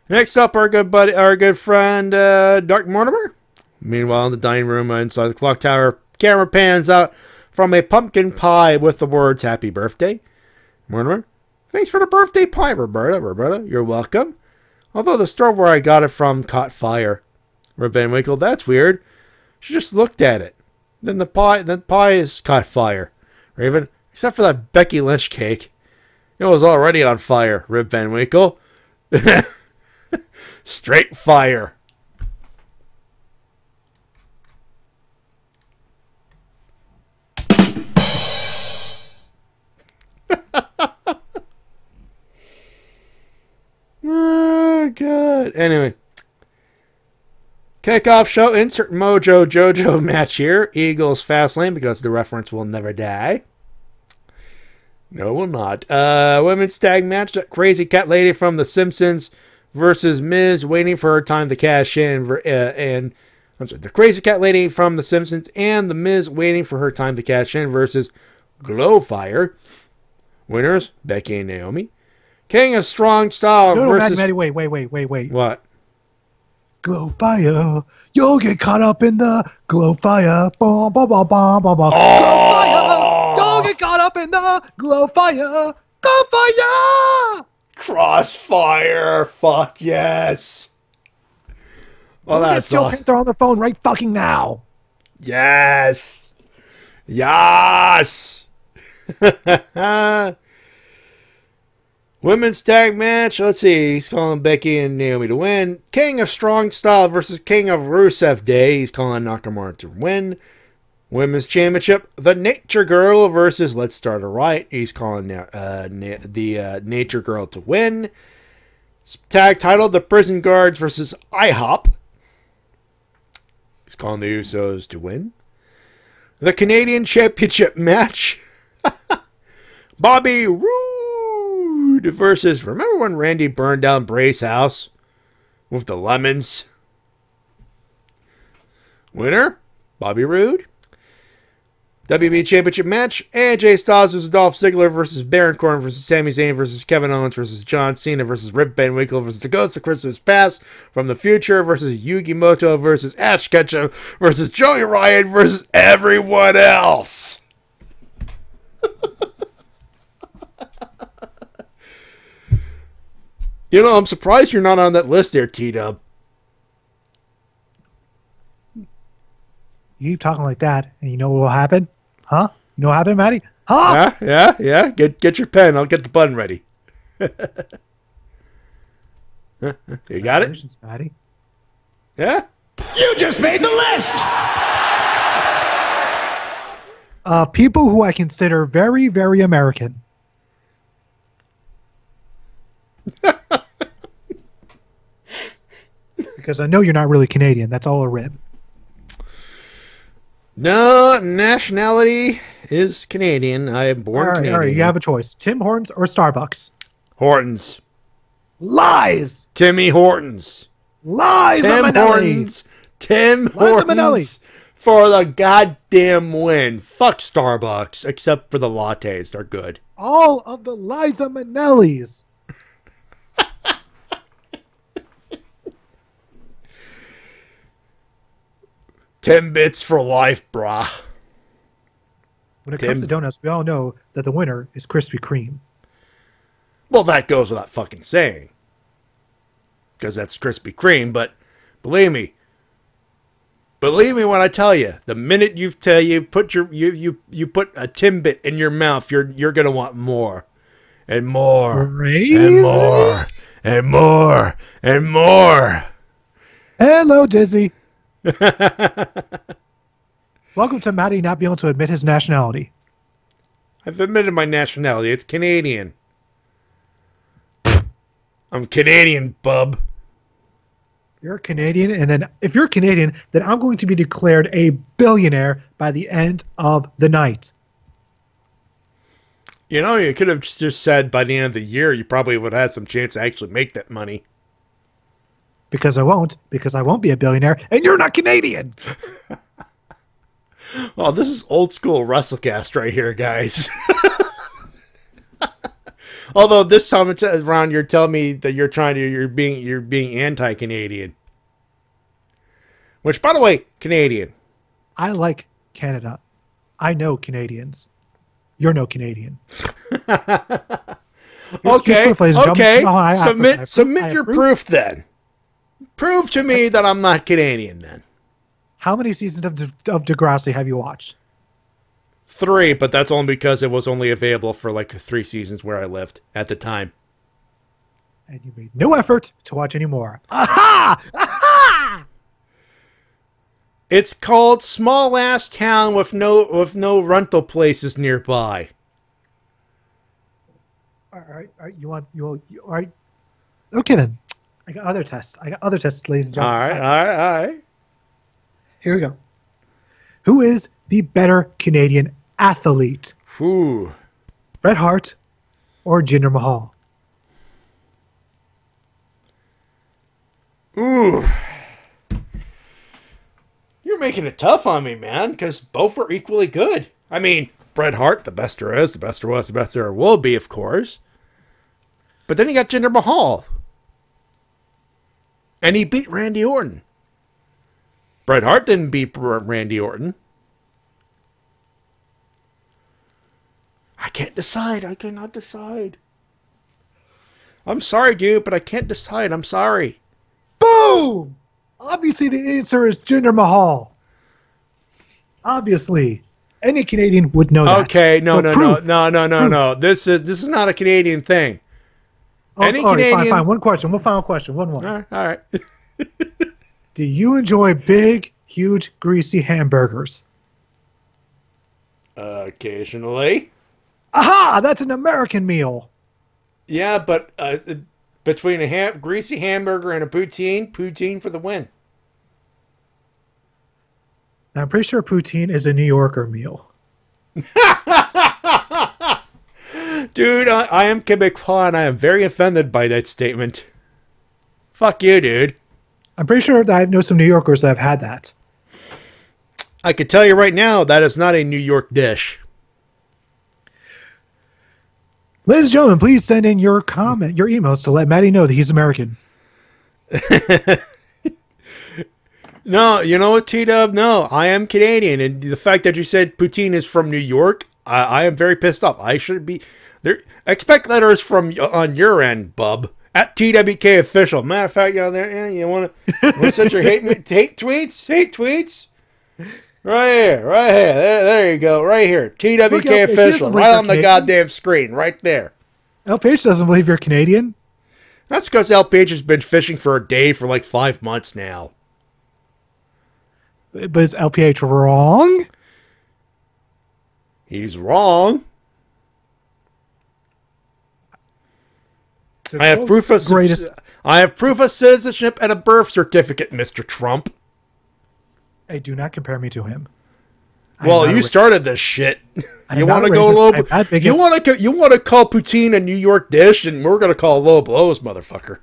Next up, our good friend, Dark Mortimer. Meanwhile, in the dining room inside the clock tower, camera pans out from a pumpkin pie with the words, "Happy birthday." Mortimer, thanks for the birthday pie, Roberta. You're welcome. Although the store where I got it from caught fire. Van Winkle, that's weird. She just looked at it. Then the pie is caught fire. Raven, except for that Becky Lynch cake. It was already on fire, Rip Van Winkle. Straight fire. Oh, God. Anyway. Kickoff show. Insert Mojo Jojo match here. Eagles Fastlane, because the reference will never die. No, it will not. Women's tag match. That crazy cat lady from The Simpsons versus Miz, waiting for her time to cash in. The crazy cat lady from The Simpsons and The Miz, waiting for her time to cash in versus Glowfire. Winners, Becky and Naomi. King of Strong Style No, versus... Maddie, wait. What? Glow fire. You'll get caught up in the glow fire. Bum, bum, bum, bum, bum, bum. Glow fire. You'll get caught up in the glow fire. Glow fire. Crossfire. Fuck yes. Well, that's Steel all. Panther on the phone right fucking now. Yes. Yes. Women's tag match. Let's see. He's calling Becky and Naomi to win. King of Strong Style versus King of Rusev Day. He's calling Nakamura to win. Women's Championship. The Nature Girl versus Let's Start a Riot. He's calling the Nature Girl to win. Tag title. The Prison Guards versus IHOP. He's calling the Usos to win. The Canadian Championship match. Bobby Roode versus... Remember when Randy burned down Bray's house with the lemons? Winner, Bobby Roode. WB Championship match. AJ Styles versus Dolph Ziggler versus Baron Corbin versus Sami Zayn versus Kevin Owens versus John Cena versus Rip Van Winkle versus the Ghost of Christmas Past from the future versus Yugi Moto versus Ash Ketchum versus Joey Ryan versus everyone else. You know, I'm surprised you're not on that list there, T-Dub. You keep talking like that, and you know what will happen? Huh? You know what happened, Maddie? Huh? Yeah. Get your pen. I'll get the button ready. You got it? Maddie. Yeah? You just made the list! People who I consider very, very American. Because I know you're not really Canadian. That's all a rib. No, nationality is Canadian. I am born Canadian. All right, you have a choice. Tim Hortons or Starbucks? Hortons. Lies! Timmy Hortons. Lies! Tim Hortons. Tim Hortons for the goddamn win. Fuck Starbucks, except for the lattes. They're good. All of the Liza Minnellis. $10 for life, brah. When it comes to donuts, we all know that the winner is Krispy Kreme. Well, that goes without fucking saying. Because that's Krispy Kreme, but believe me when I tell you, the minute you put a Timbit in your mouth, you're gonna want more. And more. Crazy? And more. And more. And more. Hello, Dizzy. Welcome to Matty not being able to admit his nationality. I've admitted my nationality. It's Canadian. I'm Canadian, bub. You're Canadian, and then if you're Canadian, then I'm going to be declared a billionaire by the end of the night. You know, you could have just said by the end of the year, you probably would have had some chance to actually make that money. Because I won't be a billionaire, and you're not Canadian. Oh, this is old school Wrestle-Cast right here, guys. Although this time around, you're telling me that you're being anti-Canadian. Which, by the way, Canadian. I like Canada. I know Canadians. You're no Canadian. Okay. Submit your proof then. Prove to me that I'm not Canadian then. How many seasons of Degrassi have you watched? 3, but that's only because it was only available for like 3 seasons where I lived at the time. And you made no effort to watch any more. Aha! Aha! It's called Small Ass Town with no rental places nearby. All right, all right. Okay then. I got other tests, ladies and gentlemen. All right. Here we go. Who is the better Canadian athlete? Whew. Bret Hart or Jinder Mahal? Ooh. You're making it tough on me, man, because both are equally good. I mean, Bret Hart, the best there is, the best there was, the best there will be, of course. But then he got Jinder Mahal. And he beat Randy Orton. Bret Hart didn't beat Randy Orton. I can't decide. I cannot decide. I'm sorry, dude, but I can't decide. I'm sorry. Boom! Obviously, the answer is Jinder Mahal. Obviously. Any Canadian would know that. Okay, no. Proof. This is not a Canadian thing. Any Canadian... Fine. One question. One final question. One more. All right. Do you enjoy big, huge, greasy hamburgers? Occasionally. Aha! That's an American meal. Yeah, but between a greasy hamburger and a poutine for the win. Now, I'm pretty sure poutine is a New Yorker meal. Dude, I am Quebecois and I am very offended by that statement. Fuck you, dude. I'm pretty sure that I know some New Yorkers that have had that. I can tell you right now, that is not a New York dish. Ladies and gentlemen, please send in your emails to let Matty know that he's American. No, you know what, T-Dub? No, I am Canadian, and the fact that you said poutine is from New York, I am very pissed off. I should be there. Expect letters from on your end, bub. At TWK official. Matter of fact, down there, you want to send your hate tweets? Hate tweets? Right here. There you go. Right here. TWK official. Right on the goddamn screen. Right there. LPH doesn't believe you're Canadian. That's because LPH has been fishing for a day for like 5 months now. But is LPH wrong? He's wrong. I have proof of citizenship and a birth certificate, Mr. Trump. Hey, do not compare me to him. Well, you started this shit. You want to go low? You want to call poutine a New York dish, and we're going to call low blows, motherfucker.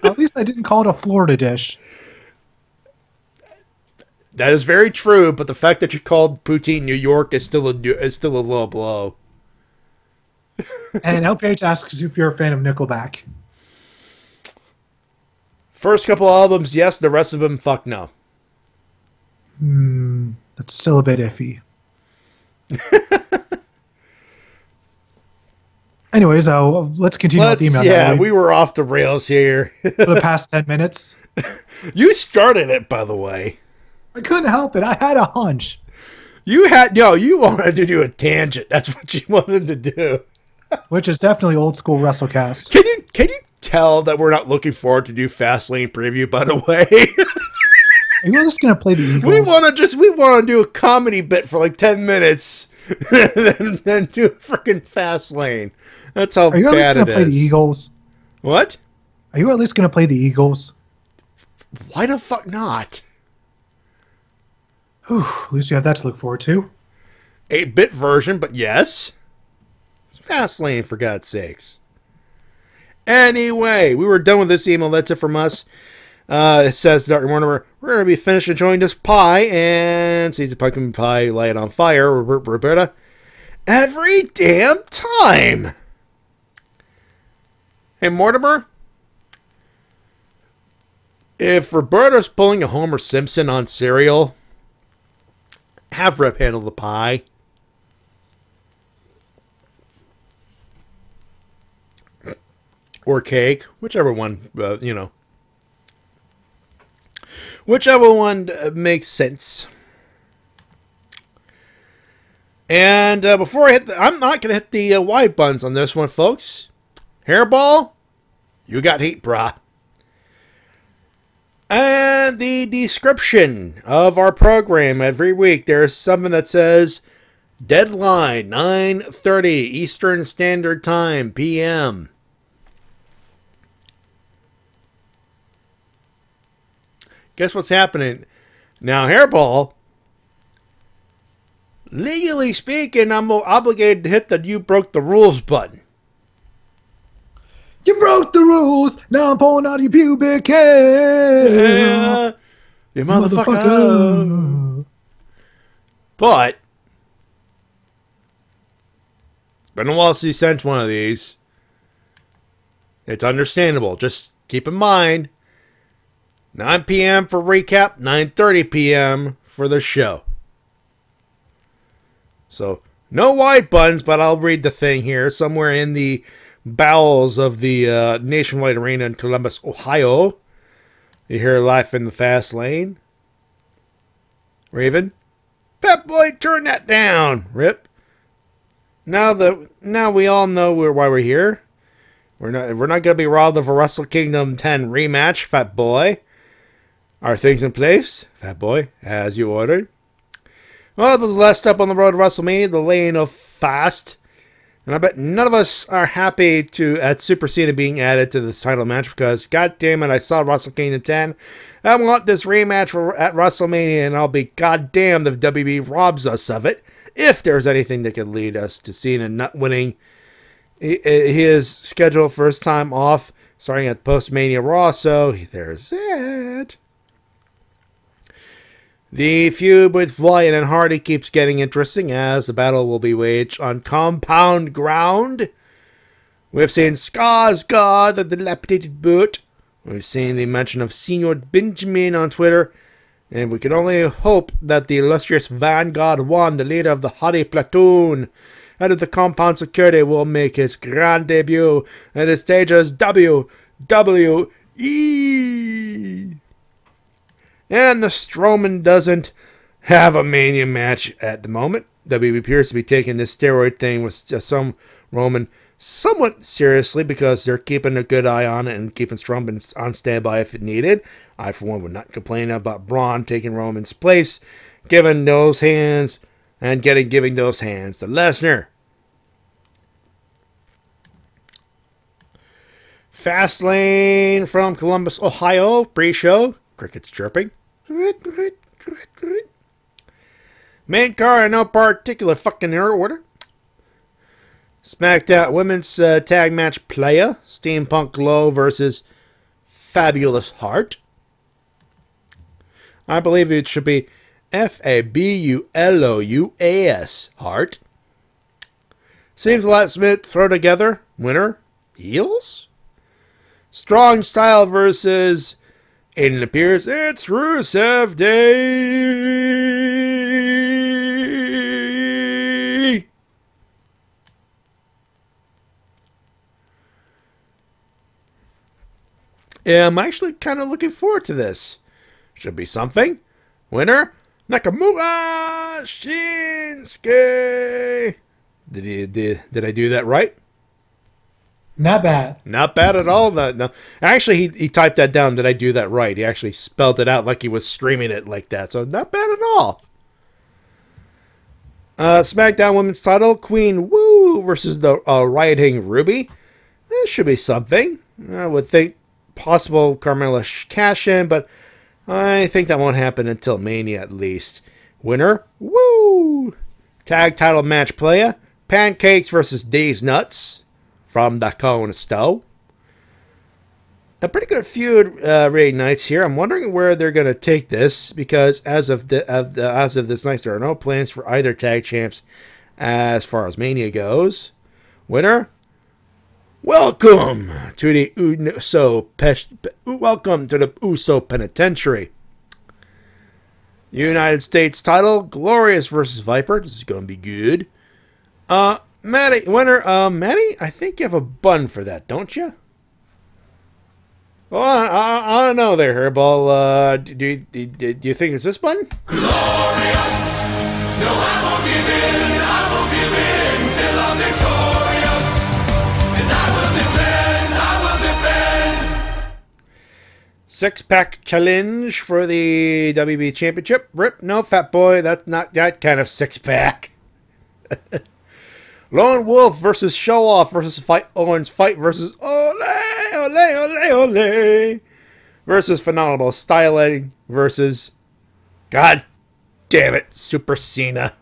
At least I didn't call it a Florida dish. That is very true, but the fact that you called poutine New York is still a low blow. And LPH asks if you're a fan of Nickelback. First couple albums, yes. The rest of them, fuck no. That's still a bit iffy. Anyways, let's continue with the email. Yeah, we were off the rails here. For the past 10 minutes. You started it, by the way. I couldn't help it. I had a hunch. You wanted to do a tangent. That's what you wanted to do. Which is definitely old school Wrestle-Cast. Can you tell that we're not looking forward to do Fastlane preview, by the way? Are you just gonna play the Eagles? We want to do a comedy bit for like 10 minutes, and then do a freaking Fastlane. That's how bad it is. Are you at least gonna play the Eagles? What? Are you at least gonna play the Eagles? Why the fuck not? Whew, at least you have that to look forward to. 8-bit version, but yes. It's Fastlane, for God's sakes. Anyway, we were done with this email. That's it from us. It says, Dr. Mortimer, we're going to be finished enjoying this pie and sees the pumpkin pie, light on fire, Roberta, every damn time. Hey, Mortimer, if Roberta's pulling a Homer Simpson on cereal, have Rip handle the pie. Or cake, whichever one, whichever one makes sense. And before I hit I'm not going to hit the wide buttons on this one, folks. Hairball, you got heat, brah. And the description of our program every week, there's something that says, deadline, 9:30 Eastern Standard Time, p.m. Guess what's happening? Now, Hairball, legally speaking, I'm obligated to hit the you broke the rules button. You broke the rules. Now I'm pulling out your pubic hair. You motherfucker. But it's been a while since you sent one of these. It's understandable. Just keep in mind, 9 p.m. for recap, 9:30 p.m. for the show. So, no white buttons, but I'll read the thing here. Somewhere in the bowels of the Nationwide Arena in Columbus, Ohio. You hear life in the fast lane. Raven. Pep Boy, turn that down. Rip. Now we all know why we're here. We're not going to be robbed of a Wrestle Kingdom 10 rematch, Fat Boy. Are things in place? Fat Boy, as you ordered. Well, there's last step on the road to WrestleMania, the lane of fast. And I bet none of us are happy at Super Cena being added to this title match because, god damn it, I saw Wrestle Kingdom 10. I want this rematch at WrestleMania, and I'll be goddamned if WB robs us of it. If there's anything that could lead us to Cena not winning his scheduled first time off starting at Post-Mania Raw, so there's that. The feud with Wyatt and Hardy keeps getting interesting as the battle will be waged on compound ground. We've seen Skarsgård, the dilapidated boot. We've seen the mention of Senior Benjamin on Twitter. And we can only hope that the illustrious Vanguard 1, the leader of the Hardy platoon, head of the compound security, will make his grand debut at the stage as WWE. And the Strowman doesn't have a Mania match at the moment. WWE appears to be taking this steroid thing with some Roman somewhat seriously because they're keeping a good eye on it and keeping Strowman on standby if it needed. I, for one, would not complain about Braun taking Roman's place, giving those hands giving those hands to Lesnar. Fastlane from Columbus, Ohio, pre-show. Crickets chirping. Main card in no particular fucking order. SmackDown Women's Tag Match Playa. Steampunk Glow versus Fabulous Heart. I believe it should be Fabulous Heart. Seems a lot Smith throw together. Winner. Heels. Strong Style versus Aiden appears. It's Rusev Day. Yeah, I'm actually kind of looking forward to this. Should be something. Winner, Nakamura Shinsuke. Did I do that right? Not bad. Not bad at all. No. Actually, he typed that down. Did I do that right? He actually spelled it out like he was screaming it like that. So not bad at all. SmackDown Women's Title, Queen Woo versus the rioting Ruby. This should be something. I would think possible Carmella cash-in, but I think that won't happen until Mania at least. Winner, Woo! Tag title match playa, Pancakes versus Dave's Nuts. From the Cone Stowe. A pretty good feud reignites here. I'm wondering where they're going to take this because as of this night, there are no plans for either tag champs as far as Mania goes. Winner, welcome to the Uso Penitentiary. United States title, Glorious versus Viper. This is going to be good. Matty, winner, Matty, I think you have a bun for that, don't you? Well, I don't know there, Herbal. Do you think it's this bun? Glorious! No, I won't give in till I'm victorious. And I will defend. Six-pack challenge for the WB Championship. Rip, no, Fat Boy, that's not that kind of six-pack. Lone Wolf versus Show Off versus Owens Fight versus Ole versus Phenomenal Styling versus God damn it, Super Cena.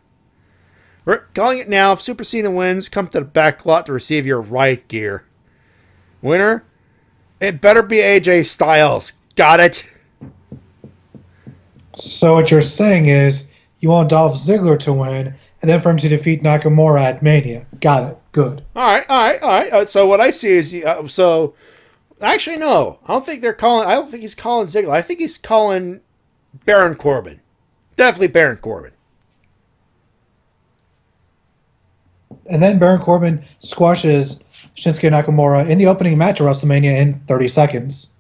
We're calling it now. If Super Cena wins, come to the back lot to receive your riot gear. Winner, it better be AJ Styles. Got it? So what you're saying is you want Dolph Ziggler to win and then for him to defeat Nakamura at Mania. Got it. Good. All right. So what I see is, so Actually, no. I don't think they're calling. I don't think he's calling Ziggler. I think he's calling Baron Corbin. Definitely Baron Corbin. And then Baron Corbin squashes Shinsuke Nakamura in the opening match of WrestleMania in 30 seconds.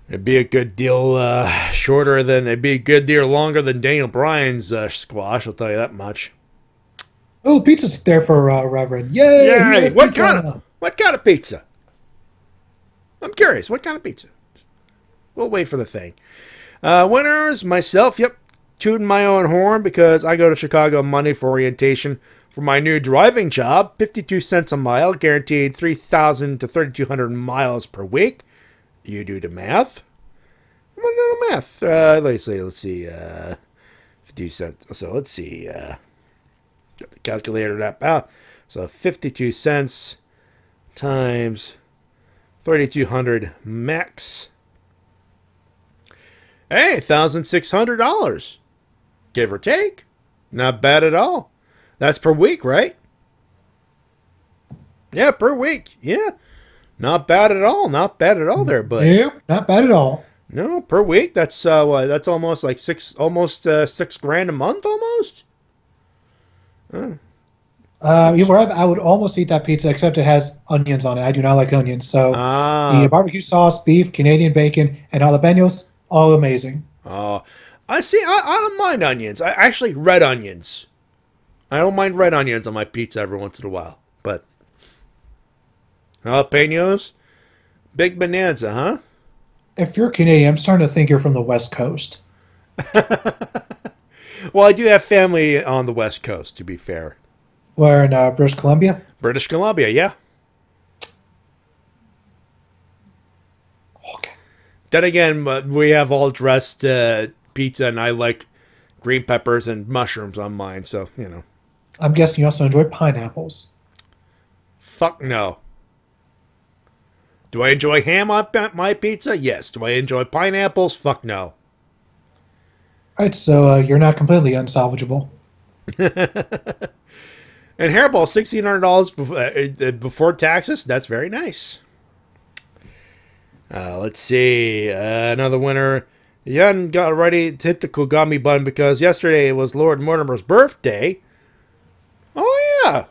It'd be a good deal it'd be a good deal longer than Daniel Bryan's squash, I'll tell you that much. Oh, pizza's there for Reverend. Yay! Yay! What kind of pizza? I'm curious, what kind of pizza? We'll wait for the thing. Winners, myself, yep. Tooting my own horn because I go to Chicago Monday for orientation for my new driving job. 52 cents a mile, guaranteed 3,000 to 3,200 miles per week. You do the math. I'm going to do the math. Let's see. 50 cents. So let's see. Got the calculator up out. So 52 cents times 3,200 max. Hey, $1,600. Give or take. Not bad at all. That's per week, right? Yeah, per week. Yeah. Not bad at all. Not bad at all there, but nope, not bad at all. No, per week. That's almost like $6,000 a month almost. I would almost eat that pizza, except it has onions on it. I do not like onions. So the barbecue sauce, beef, Canadian bacon, and jalapenos, all amazing. Oh, I see. I don't mind onions. I actually red onions. I don't mind red onions on my pizza every once in a while. But jalapenos, big bonanza, huh? If you're Canadian, I'm starting to think you're from the West Coast. Well, I do have family on the West Coast, to be fair. Where in British Columbia? British Columbia, yeah. Okay. Then again, we have all dressed pizza, and I like green peppers and mushrooms on mine, so, you know. I'm guessing you also enjoy pineapples. Fuck no. Do I enjoy ham on my pizza? Yes. Do I enjoy pineapples? Fuck no. All right, so you're not completely unsalvageable. And Hairball, $1,600 before taxes. That's very nice. Let's see. Another winner. Yun got ready to hit the Kogami button because yesterday was Lord Mortimer's birthday. Oh, yeah.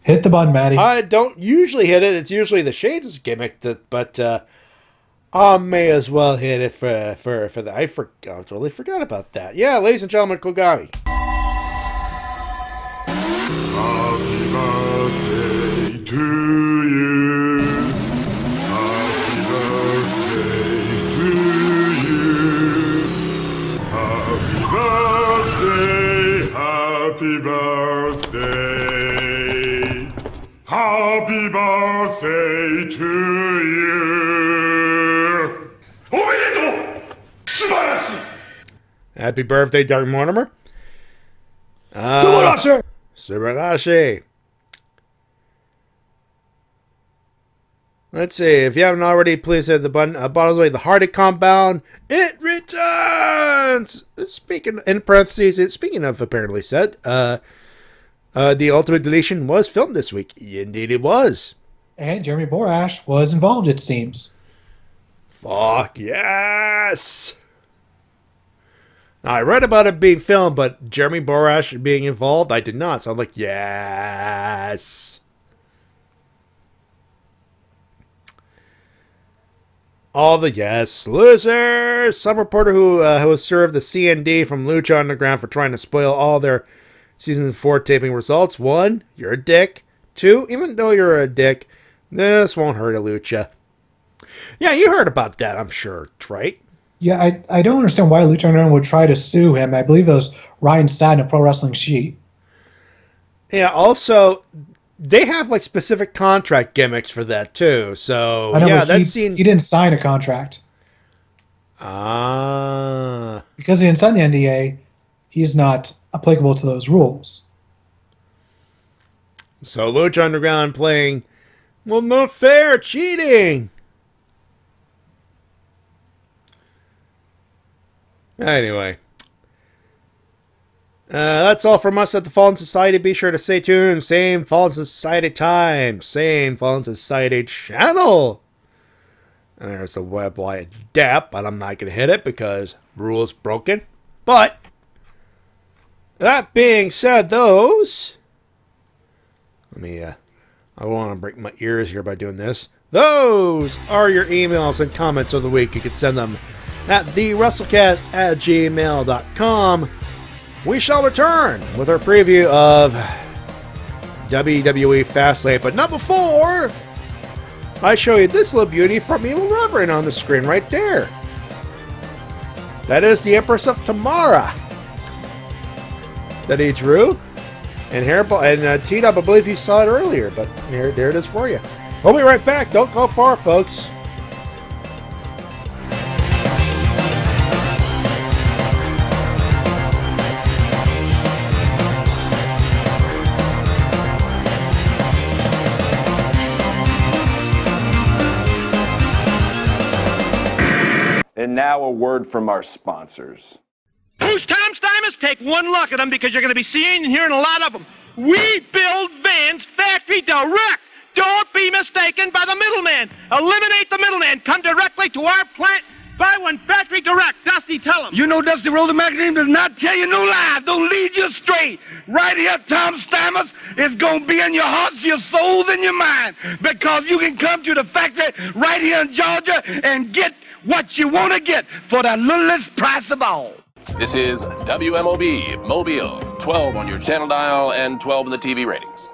Hit the button, Matty. I don't usually hit it. It's usually the Shades' gimmick, but I may as well hit it for the... I totally forgot about that. Yeah, ladies and gentlemen, Kogami. Happy birthday to you. Happy birthday to you. Happy birthday, happy birthday. Happy birthday to you. Omedetou! Subarashi! Happy birthday, Dark Mortimer. Subarashi! Subarashi. Let's see. If you haven't already, please hit the button. Bottles away the Hardy compound. It returns. Speaking in parentheses. Speaking of apparently said, the Ultimate Deletion was filmed this week. Indeed, it was. And Jeremy Borash was involved, it seems. Fuck yes. Now, I read about it being filmed, but Jeremy Borash being involved, I did not. So I'm like, yes. All the yes losers. Some reporter who was served the CND from Lucha Underground for trying to spoil all their season 4 taping results. 1, you're a dick. 2, even though you're a dick, this won't hurt a Lucha. Yeah, you heard about that, I'm sure, right? Yeah, I don't understand why Lucha Underground would try to sue him. I believe it was Ryan Satin of Pro Wrestling Sheet. Yeah, also, they have like specific contract gimmicks for that too. So I know, yeah, he didn't sign a contract. Because he didn't sign the NDA, he's not applicable to those rules. So Lucha Underground playing, well, not fair, cheating. Anyway. That's all from us at the Fallen Society. Be sure to stay tuned. Same Fallen Society time. Same Fallen Society channel. And there's the web wide dap, but I'm not going to hit it because rules broken. But that being said, those... Let me, I don't want to break my ears here by doing this. Those are your emails and comments of the week. You can send them at thewrestlecast@gmail.com. We shall return with our preview of WWE Fastlane, but not before I show you this little beauty from Evil Reverend on the screen right there. That is the Empress of Tomorrow that he drew. And T-Dub, I believe you saw it earlier, but there it is for you. We'll be right back. Don't go far, folks. And now a word from our sponsors. Who's Tom Stamos? Take one look at them because you're going to be seeing and hearing a lot of them. We build vans factory direct. Don't be mistaken by the middleman. Eliminate the middleman. Come directly to our plant. Buy one factory direct. Dusty, tell him. You know Dusty Roller Magazine does not tell you no lies. Don't lead you astray. Right here, Tom Stamos is going to be in your hearts, your souls, and your mind. Because you can come to the factory right here in Georgia and get what you want to get for the littlest price of all. This is WMOB Mobile, 12 on your channel dial and 12 in the TV ratings.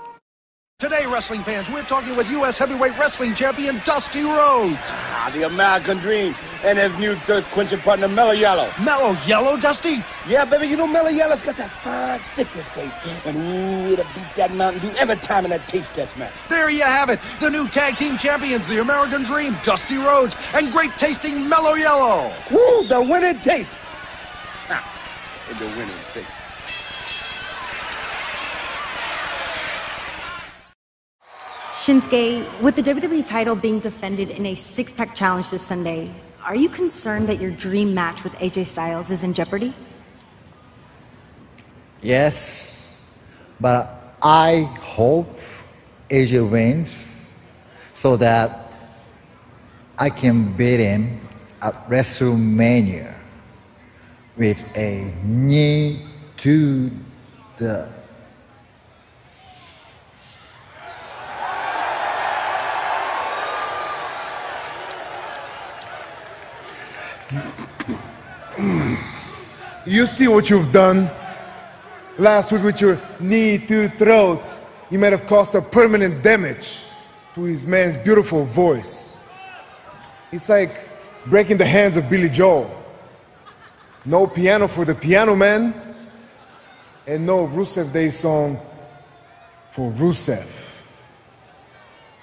Today, wrestling fans, we're talking with U.S. Heavyweight Wrestling Champion Dusty Rhodes. The American Dream and his new thirst-quenching partner, Mellow Yellow. Mellow Yellow, Dusty? Yeah, baby, you know Mellow Yellow's got that fine citrus taste. And ooh, it'll beat that Mountain Dew every time in that taste test match. There you have it. The new tag team champions, the American Dream, Dusty Rhodes, and great-tasting Mellow Yellow. Woo, the winning taste. And the winning taste. Shinsuke, with the WWE title being defended in a six-pack challenge this Sunday, are you concerned that your dream match with AJ Styles is in jeopardy? Yes, but I hope AJ wins so that I can beat him at WrestleMania with a knee to the... You see what you've done? Last week with your knee to throat, you might have caused a permanent damage to his man's beautiful voice. It's like breaking the hands of Billy Joel. No piano for the piano man, and no Rusev Day song for Rusev.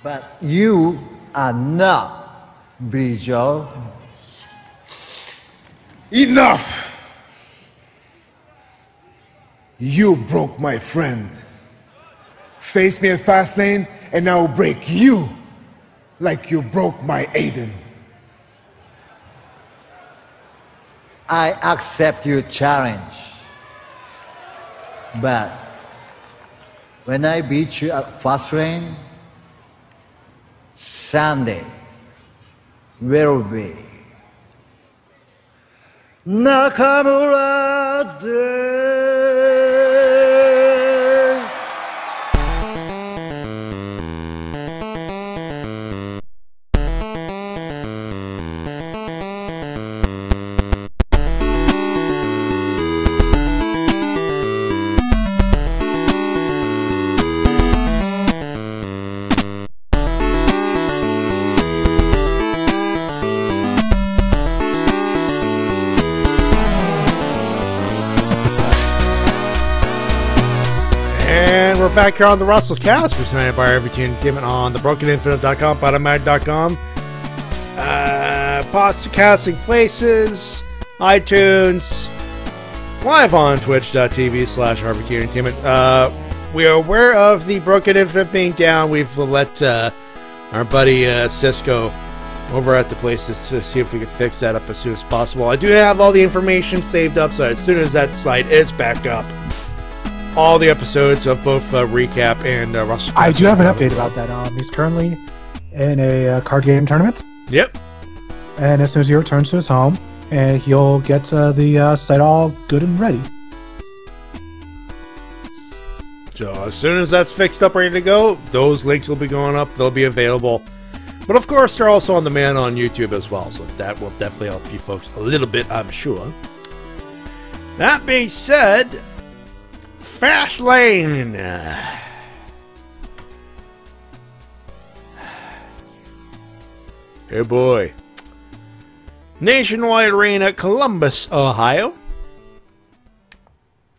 But you are not Billy Joel. Enough! You broke my friend. Face me at Fastlane, and I will break you like you broke my Aiden. I accept your challenge. But when I beat you at Fastlane, Sunday will be Nakamura Day. We're back here on the Wrestle-Cast, presented by Reverend Entertainment on thebrokeninfinite.com, bottommag.com, podcasting places, iTunes, live on twitch.tv/RBQ Entertainment. We are aware of the Broken Infinite being down. We've let our buddy Cisco over at the place to see if we can fix that up as soon as possible. I do have all the information saved up, so as soon as that site is back up, all the episodes of both Recap and Wrestle-Cast. I do have an update about that. He's currently in a card game tournament. Yep. And as soon as he returns to his home, and he'll get the site all good and ready. So as soon as that's fixed up, ready to go, those links will be going up. They'll be available. But of course, they're also on demand on YouTube as well. So that will definitely help you folks a little bit, I'm sure. That being said, Fastlane. Hey boy. Nationwide Arena, Columbus, Ohio.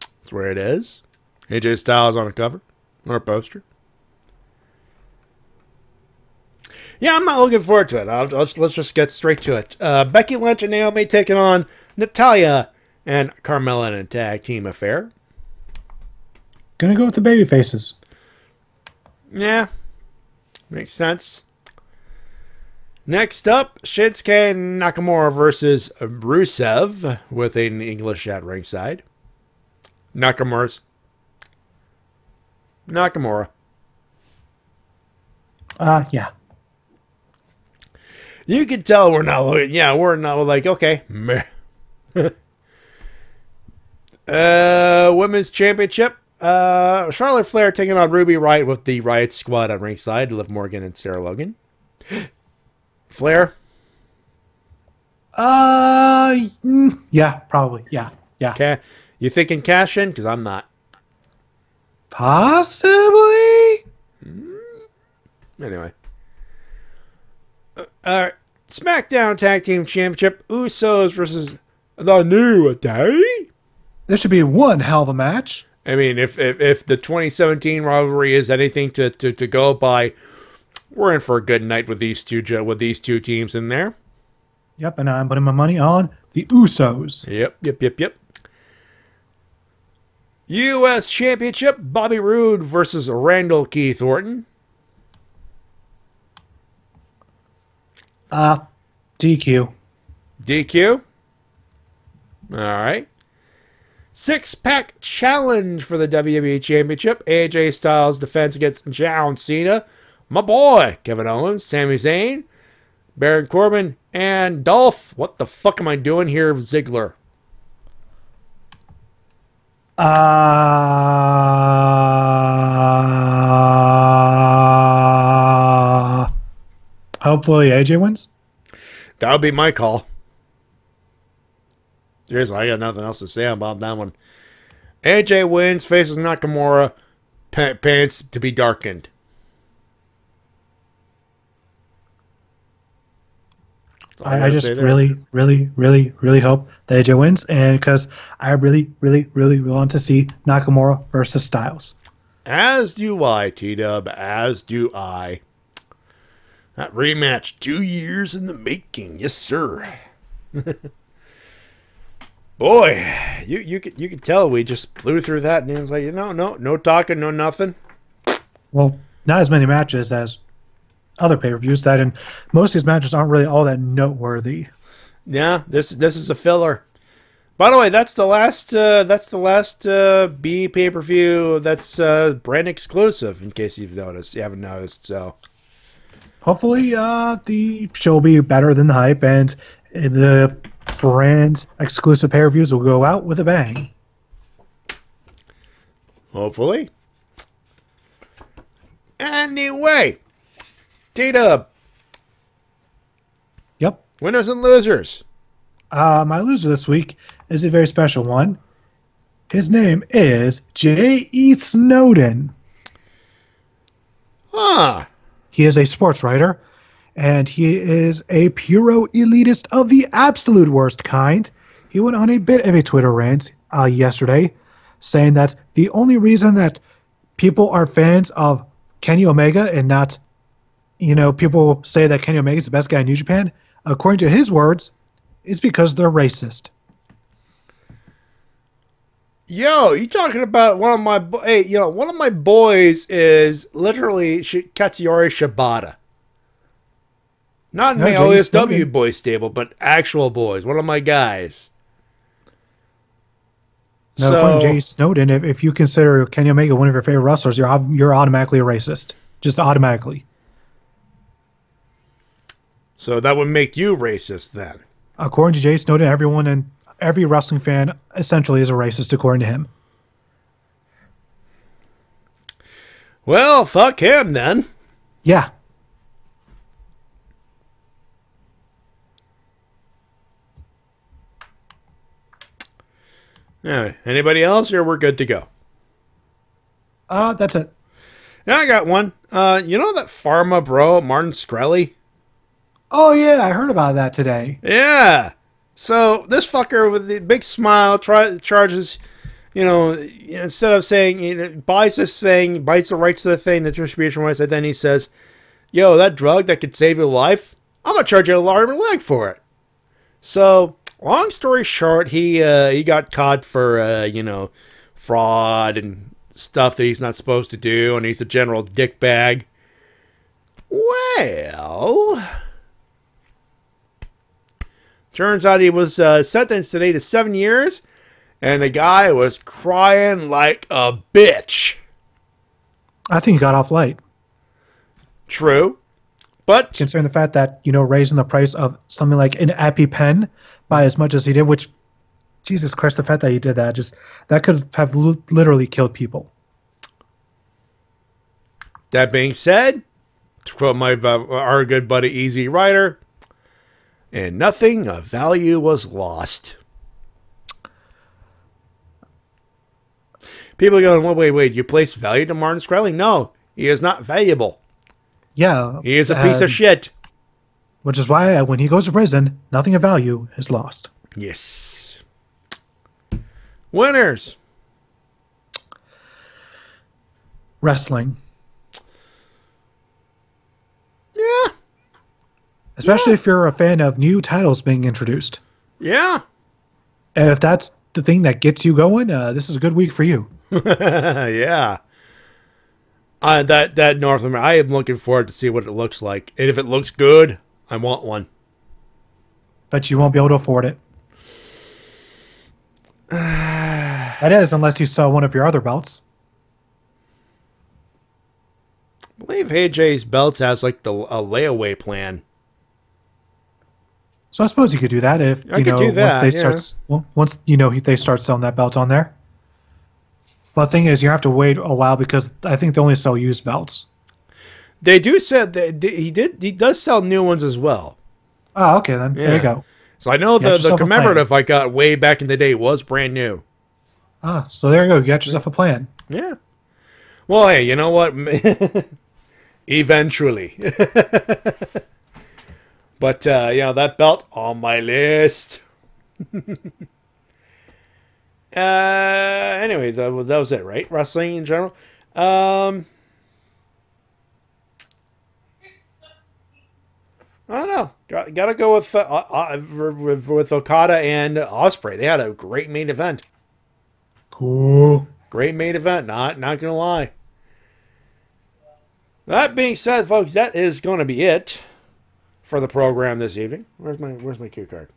That's where it is. AJ Styles on a cover or a poster. Yeah, I'm not looking forward to it. Let's just get straight to it. Becky Lynch and Naomi taking on Natalya and Carmella in a tag team affair. Gonna go with the baby faces. Yeah, makes sense. Next up, Shinsuke Nakamura versus Rusev with an English at ringside. Nakamura. Yeah. You can tell we're not looking. Yeah, we're not like, okay. Women's Championship. Charlotte Flair taking on Ruby Riott with the Riott Squad on ringside. Liv Morgan and Sarah Logan. Flair. Yeah, probably. Yeah. Okay. You thinking cash in? Because I'm not. Possibly. Anyway. SmackDown Tag Team Championship. Usos versus the New Day. There should be one hell of a match. I mean, if the 2017 rivalry is anything to go by, we're in for a good night with these two teams in there. Yep, and I'm putting my money on the Usos. Yep. U.S. Championship, Bobby Roode versus Randall Keith Orton. DQ. DQ? All right. Six-pack challenge for the WWE Championship. AJ Styles defense against John Cena. My boy, Kevin Owens, Sami Zayn, Baron Corbin, and Dolph. What the fuck am I doing here, Ziggler? Hopefully AJ wins. That would be my call. Seriously, I got nothing else to say about that one. AJ wins, faces Nakamura, pants to be darkened. I just really hope that AJ wins, and because I really want to see Nakamura versus Styles. As do I, T-Dub. As do I. That rematch, 2 years in the making. Yes, sir. Boy, you could tell we just blew through that, and it was like, no talking, no nothing. Well, not as many matches as other pay-per-views that, and most of these matches aren't really all that noteworthy. Yeah, this is a filler. By the way, that's the last B pay-per-view that's brand exclusive. In case you haven't noticed. So hopefully, the show will be better than the hype, and the brand exclusive pay-per-views will go out with a bang. Hopefully. Anyway. T-Dub. Yep. Winners and losers. My loser this week is a very special one. His name is J.E. Snowden. Huh. He is a sports writer, and he is a puro elitist of the absolute worst kind. He went on a bit of a Twitter rant yesterday, saying that the only reason that people are fans of Kenny Omega and not, people say that Kenny Omega is the best guy in New Japan, according to his words, is because they're racist. Yo, you talking about one of my one of my boys is literally Katsuyori Shibata. Not in the OSW boy stable, but actual boys. One of my guys. Now, according to Jay Snowden, if you consider Kenny Omega one of your favorite wrestlers, you're automatically a racist. Just automatically. So that would make you racist then. According to Jay Snowden, everyone and every wrestling fan essentially is a racist, according to him. Well, fuck him then. Yeah. Anyway, anybody else, or we're good to go? That's it. Yeah, I got one. You know that pharma bro, Martin Shkreli? Oh, yeah, I heard about that today. Yeah. So this fucker with the big smile charges, instead of saying, buys this thing, buys the rights to the thing, the distribution rights, and then he says, yo, that drug that could save your life, I'm going to charge you an arm and leg for it. So, long story short, he got caught for, fraud and stuff that he's not supposed to do, and he's a general dickbag. Well, turns out he was sentenced today to 7 years, and the guy was crying like a bitch. I think he got off light. True. But considering the fact that, raising the price of something like an EpiPen by as much as he did, which, Jesus Christ, the fact that he did that, that could have literally killed people. That being said, to quote our good buddy Easy Rider, and nothing of value was lost. People are going, well, wait, you place value to Martin Shkreli? No, he is not valuable. Yeah. He is a piece of shit. Which is why when he goes to prison, nothing of value is lost. Yes. Winners. Wrestling. Yeah. Especially if you're a fan of new titles being introduced. Yeah. And if that's the thing that gets you going, this is a good week for you. Yeah. That North America, I am looking forward to see what it looks like. And if it looks good, I want one. But you won't be able to afford it. That is, unless you sell one of your other belts. I believe AJ's belts has like a layaway plan. So I suppose you could do that if once they start selling that belt on there. But the thing is, you have to wait a while because I think they only sell used belts. They do say that he does sell new ones as well. Oh, okay then. Yeah. There you go. So I know the commemorative I got way back in the day was brand new. Ah, so there you go. You got yourself a plan. Yeah. Well, hey, you know what? Eventually. But, that belt on my list. Anyway, that was it, right? Wrestling in general. I don't know. Gotta go with Okada and Ospreay. They had a great main event. Cool. Great main event. Not gonna lie. That being said, folks, that is going to be it for the program this evening. Where's my cue card?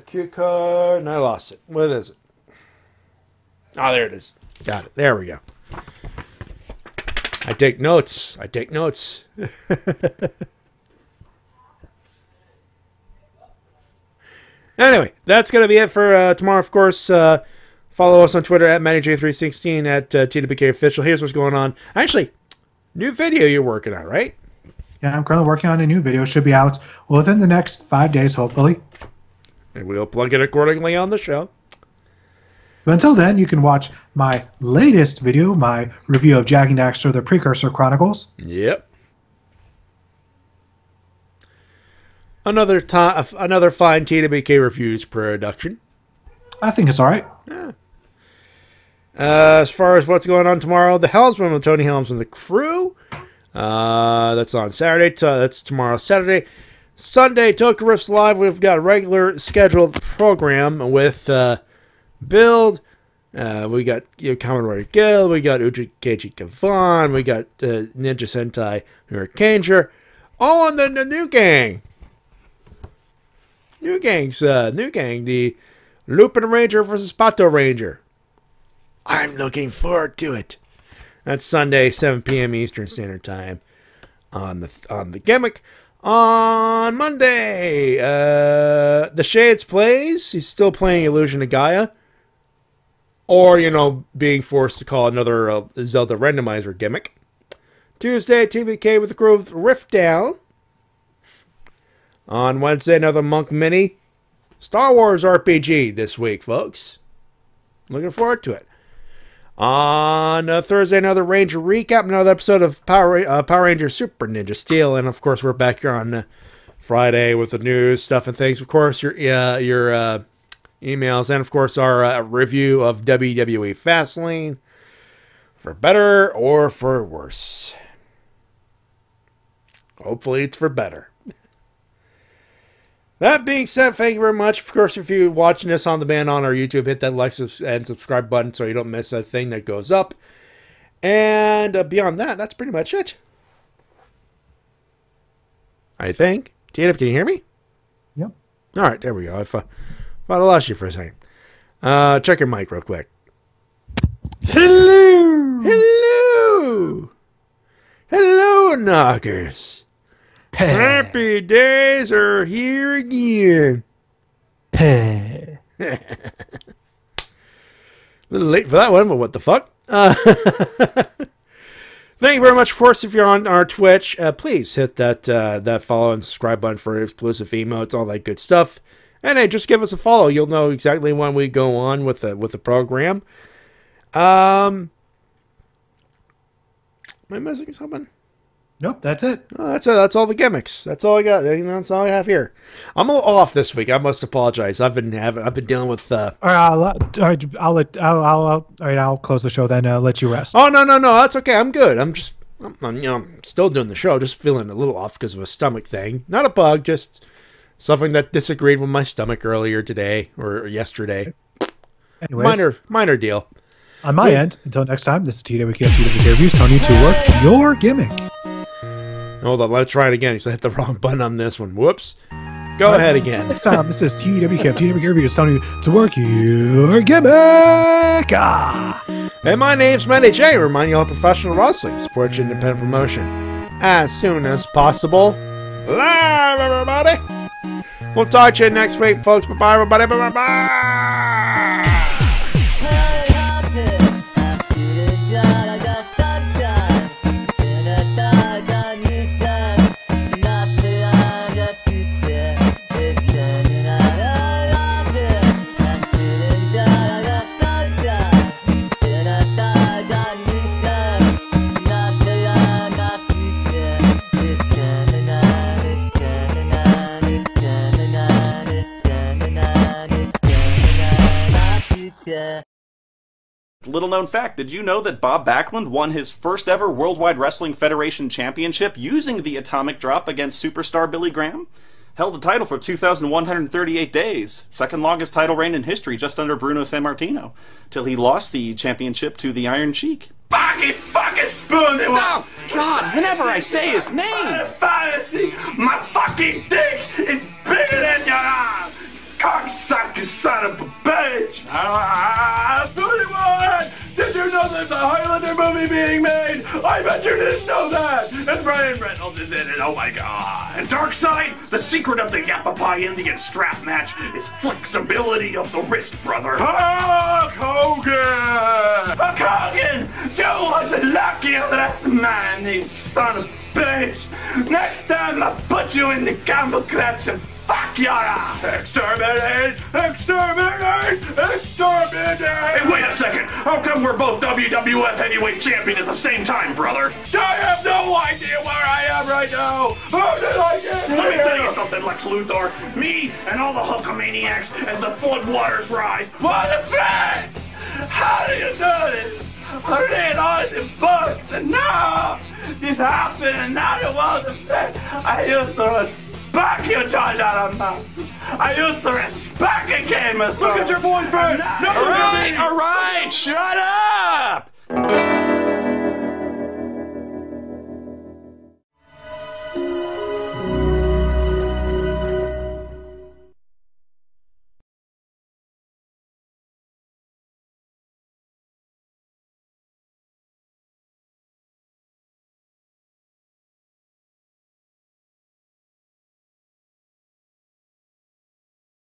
Cue card, and I lost it. What is it? Oh, there it is. Got it. There we go. I take notes. Anyway, that's going to be it for tomorrow. Of course, follow us on Twitter at Matty Jay 316 at TWK Official. Here's what's going on. Actually, new video you're working on, right? Yeah, I'm currently working on a new video. It should be out within the next 5 days, hopefully. And we'll plug it accordingly on the show. But until then, you can watch my latest video, my review of Jak and Daxter, The Precursor Chronicles. Yep. Another fine TWK Reviews production. I think it's all right. Yeah. As far as what's going on tomorrow, the Helmsman with Tony Helms and the crew. That's on Saturday. That's tomorrow, Saturday. Sunday, Tokyo Riffs Live. We've got a regular scheduled program with Build. We got Commodore Gil. We got Uji Keiji Kavan. We got Ninja Sentai Hurricaneer. Oh, and then the New Gang. New Gang, the Lupin Ranger versus Pato Ranger. I'm looking forward to it. That's Sunday, 7 p.m. Eastern Standard Time on the Gimmick. On Monday, The Shades plays. He's still playing Illusion of Gaia. Or, being forced to call another Zelda randomizer gimmick. Tuesday, TWK with the Grove Rift Down. On Wednesday, another Monk Mini. Star Wars RPG this week, folks. Looking forward to it. On Thursday, another Ranger recap, another episode of Power Ranger Super Ninja Steel, and of course we're back here on Friday with the news stuff and things. Of course, your emails, and of course our review of WWE Fastlane, for better or for worse. Hopefully, it's for better. That being said, thank you very much. Of course, if you're watching this on demand on our YouTube, hit that like and subscribe button so you don't miss a thing that goes up. And beyond that, that's pretty much it. I think. TWK, can you hear me? Yep. All right, there we go. I thought I lost you for a second. Check your mic real quick. Hello! Hello! Hello, knockers. Happy days are here again. Pay. A little late for that one, but what the fuck? Thank you very much. Of course, if you're on our Twitch, please hit that follow and subscribe button for exclusive emotes, all that good stuff. And hey, just give us a follow. You'll know exactly when we go on with the program. Am I missing something? Nope, that's it. Oh, that's it. That's all the gimmicks. That's all I got. That's all I have here. I'm a little off this week. I must apologize. I've been dealing with. All right, I'll close the show then. Let you rest. Oh no, that's okay. I'm good. I'm still doing the show. Just feeling a little off because of a stomach thing. Not a bug, just something that disagreed with my stomach earlier today or yesterday. Anyways, minor deal. On my end, until next time, this is TWK Reviews. Tony to work your gimmick. Hold on, let's try it again. Because I hit the wrong button on this one. Whoops. Go ahead again. Next time, this is TWK Reviews. Tony to work your gimmick. And my name's Matty Jay. Remind you all professional wrestling. Support your independent promotion as soon as possible. Live, everybody. We'll talk to you next week, folks. Bye-bye, everybody. Bye-bye. Little known fact, did you know that Bob Backlund won his first ever Worldwide Wrestling Federation Championship using the Atomic Drop against superstar Billy Graham? Held the title for 2,138 days, second longest title reign in history, just under Bruno Sammartino, till he lost the championship to the Iron Sheik. Fucking spoon! Oh, God, whenever I say his name! Fantasy, my fucking dick is bigger than your arm! Cocksucker son of a bitch! Spoonie One! Did you know there's a Highlander movie being made? I bet you didn't know that! And Brian Reynolds is in it, oh my god! And Darkseid, the secret of the Yapapai Indian strap match is flexibility of the wrist, brother! Hulk Hogan! Hulk Hogan! Joe wasn't lucky on that man, you son of a bitch! Next time I put you in the combo clutch and fuck your ass! Exterminate! Exterminate! Exterminate! Hey, wait a second! How come we're both WWF Heavyweight Champion at the same time, brother? I have no idea where I am right now! How did I get here? Let me tell you something, Lex Luthor. Me and all the Hulkamaniacs as the floodwaters rise. What the fuck? How do you do this? I read all the books and now this happened and now they want to fit. I used to respect you, John Donovan. I used to respect you, Game of Thrones. Look at your boyfriend. All right, shut up.